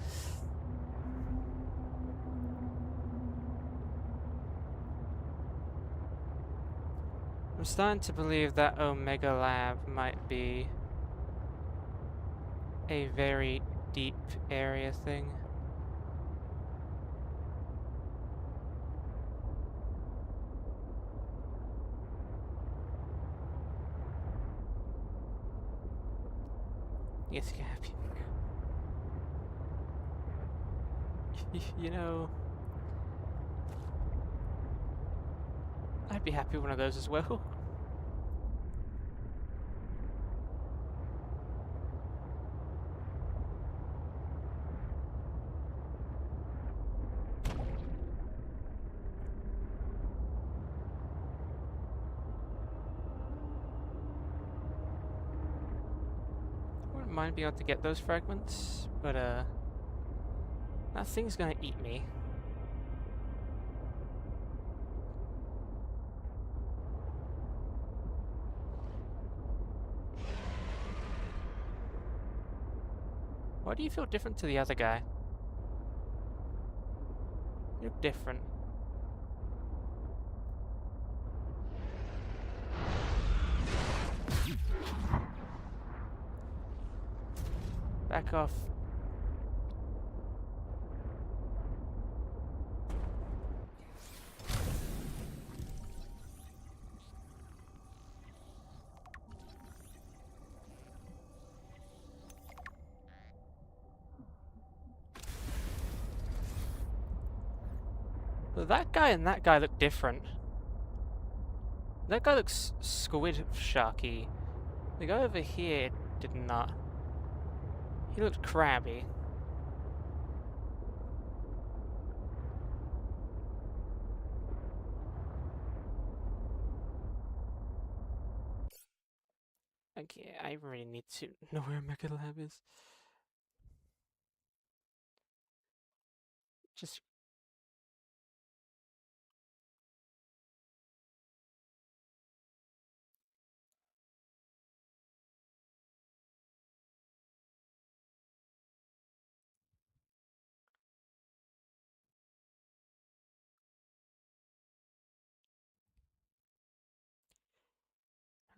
I'm starting to believe that Omega Lab might be a very deep area thing. Yes, you happy. You know, I'd be happy with one of those as well. Wouldn't mind being able to get those fragments, but that thing's gonna eat me. Why do you feel different to the other guy? You look different. Back off. That guy and that guy look different. That guy looks squid sharky. The guy over here did not. He looked crabby. Okay, I really need to know where Mega Lab is. Just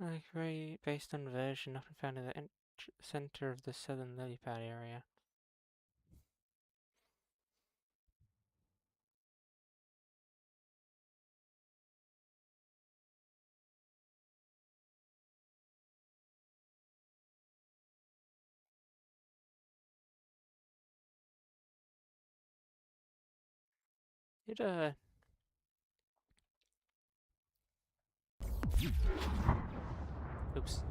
like very based on version often found in the center of the southern lily pad area. It oops.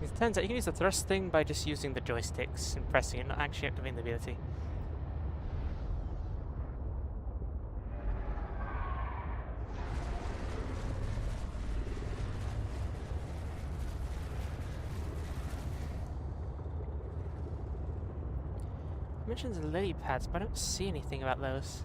It turns out you can use the thrust thing by just using the joysticks and pressing it, not actually activating the ability. It mentions the lily pads, but I don't see anything about those.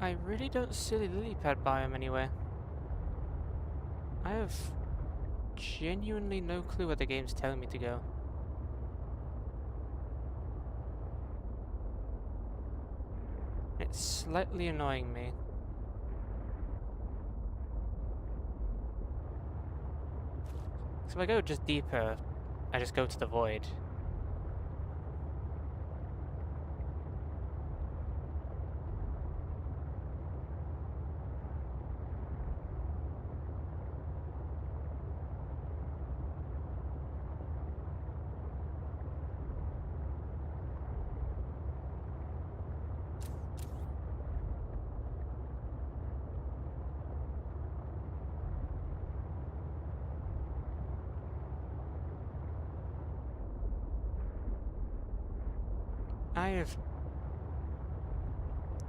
I really don't see the lily pad biome anywhere. I have genuinely no clue where the game's telling me to go. It's slightly annoying me. So if I go just deeper, I just go to the void.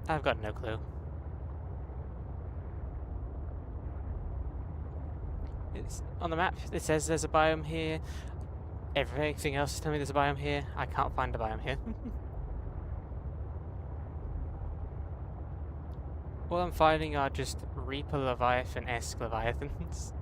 I've got no clue. It's on the map, it says there's a biome here. Everything else is telling me there's a biome here. I can't find a biome here. All I'm finding are just Reaper Leviathan-esque Leviathans.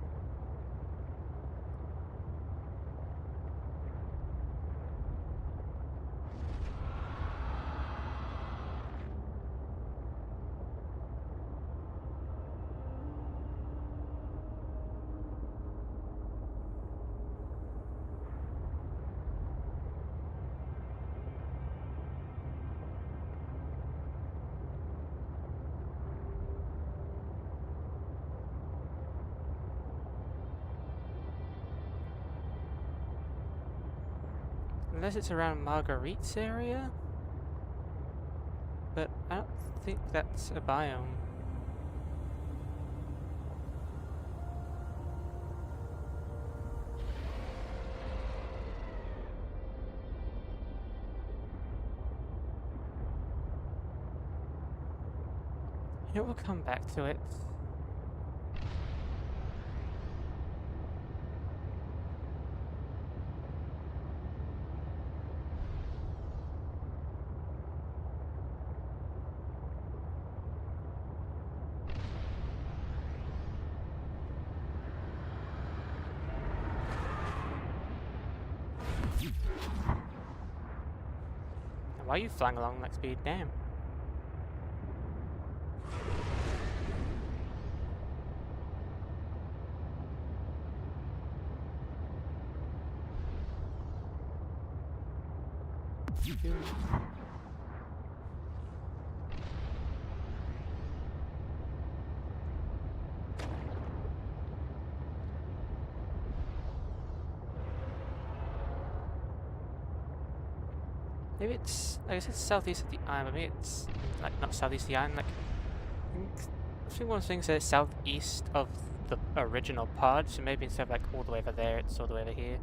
Unless it's around Marguerite's area? But I don't think that's a biome. You know, we'll come back to it. Why are you flying along like speed? Damn. Maybe it's, I guess it's southeast of the island, but maybe it's, like, not southeast of the island, like, I think one of the things that it's southeast of the original pod, so maybe instead of, like, all the way over there, it's all the way over here.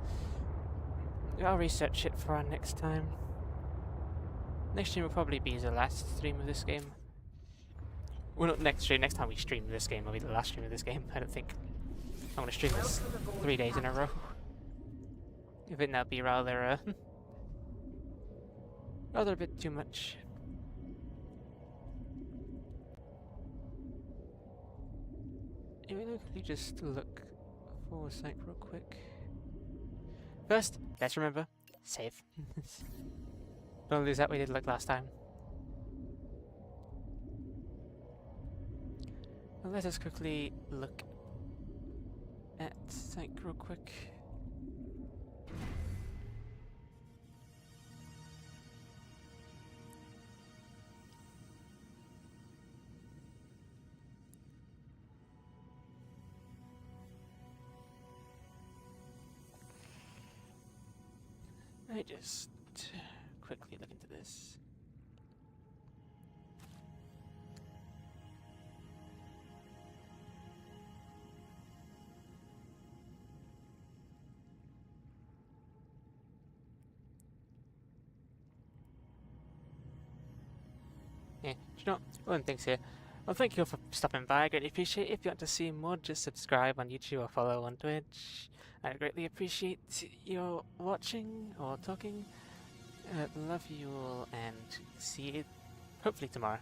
I'll research it for our next time. Next stream will probably be the last stream of this game. Well, not next stream, next time we stream this game will be the last stream of this game. I don't think I'm going to stream this 3 days in a row. I think that'd be rather, rather a bit too much. Anyway, look, you just look for a sec real quick. First, let's remember, save. Don't lose that we did like last time. Well, let us quickly look at Psych real quick. Let me just quickly look into this. Yeah, do you know, one thing's here. Well, thank you all for stopping by. I greatly appreciate it. If you want to see more, just subscribe on YouTube or follow on Twitch. I greatly appreciate your watching or talking. Love you all and see you hopefully tomorrow.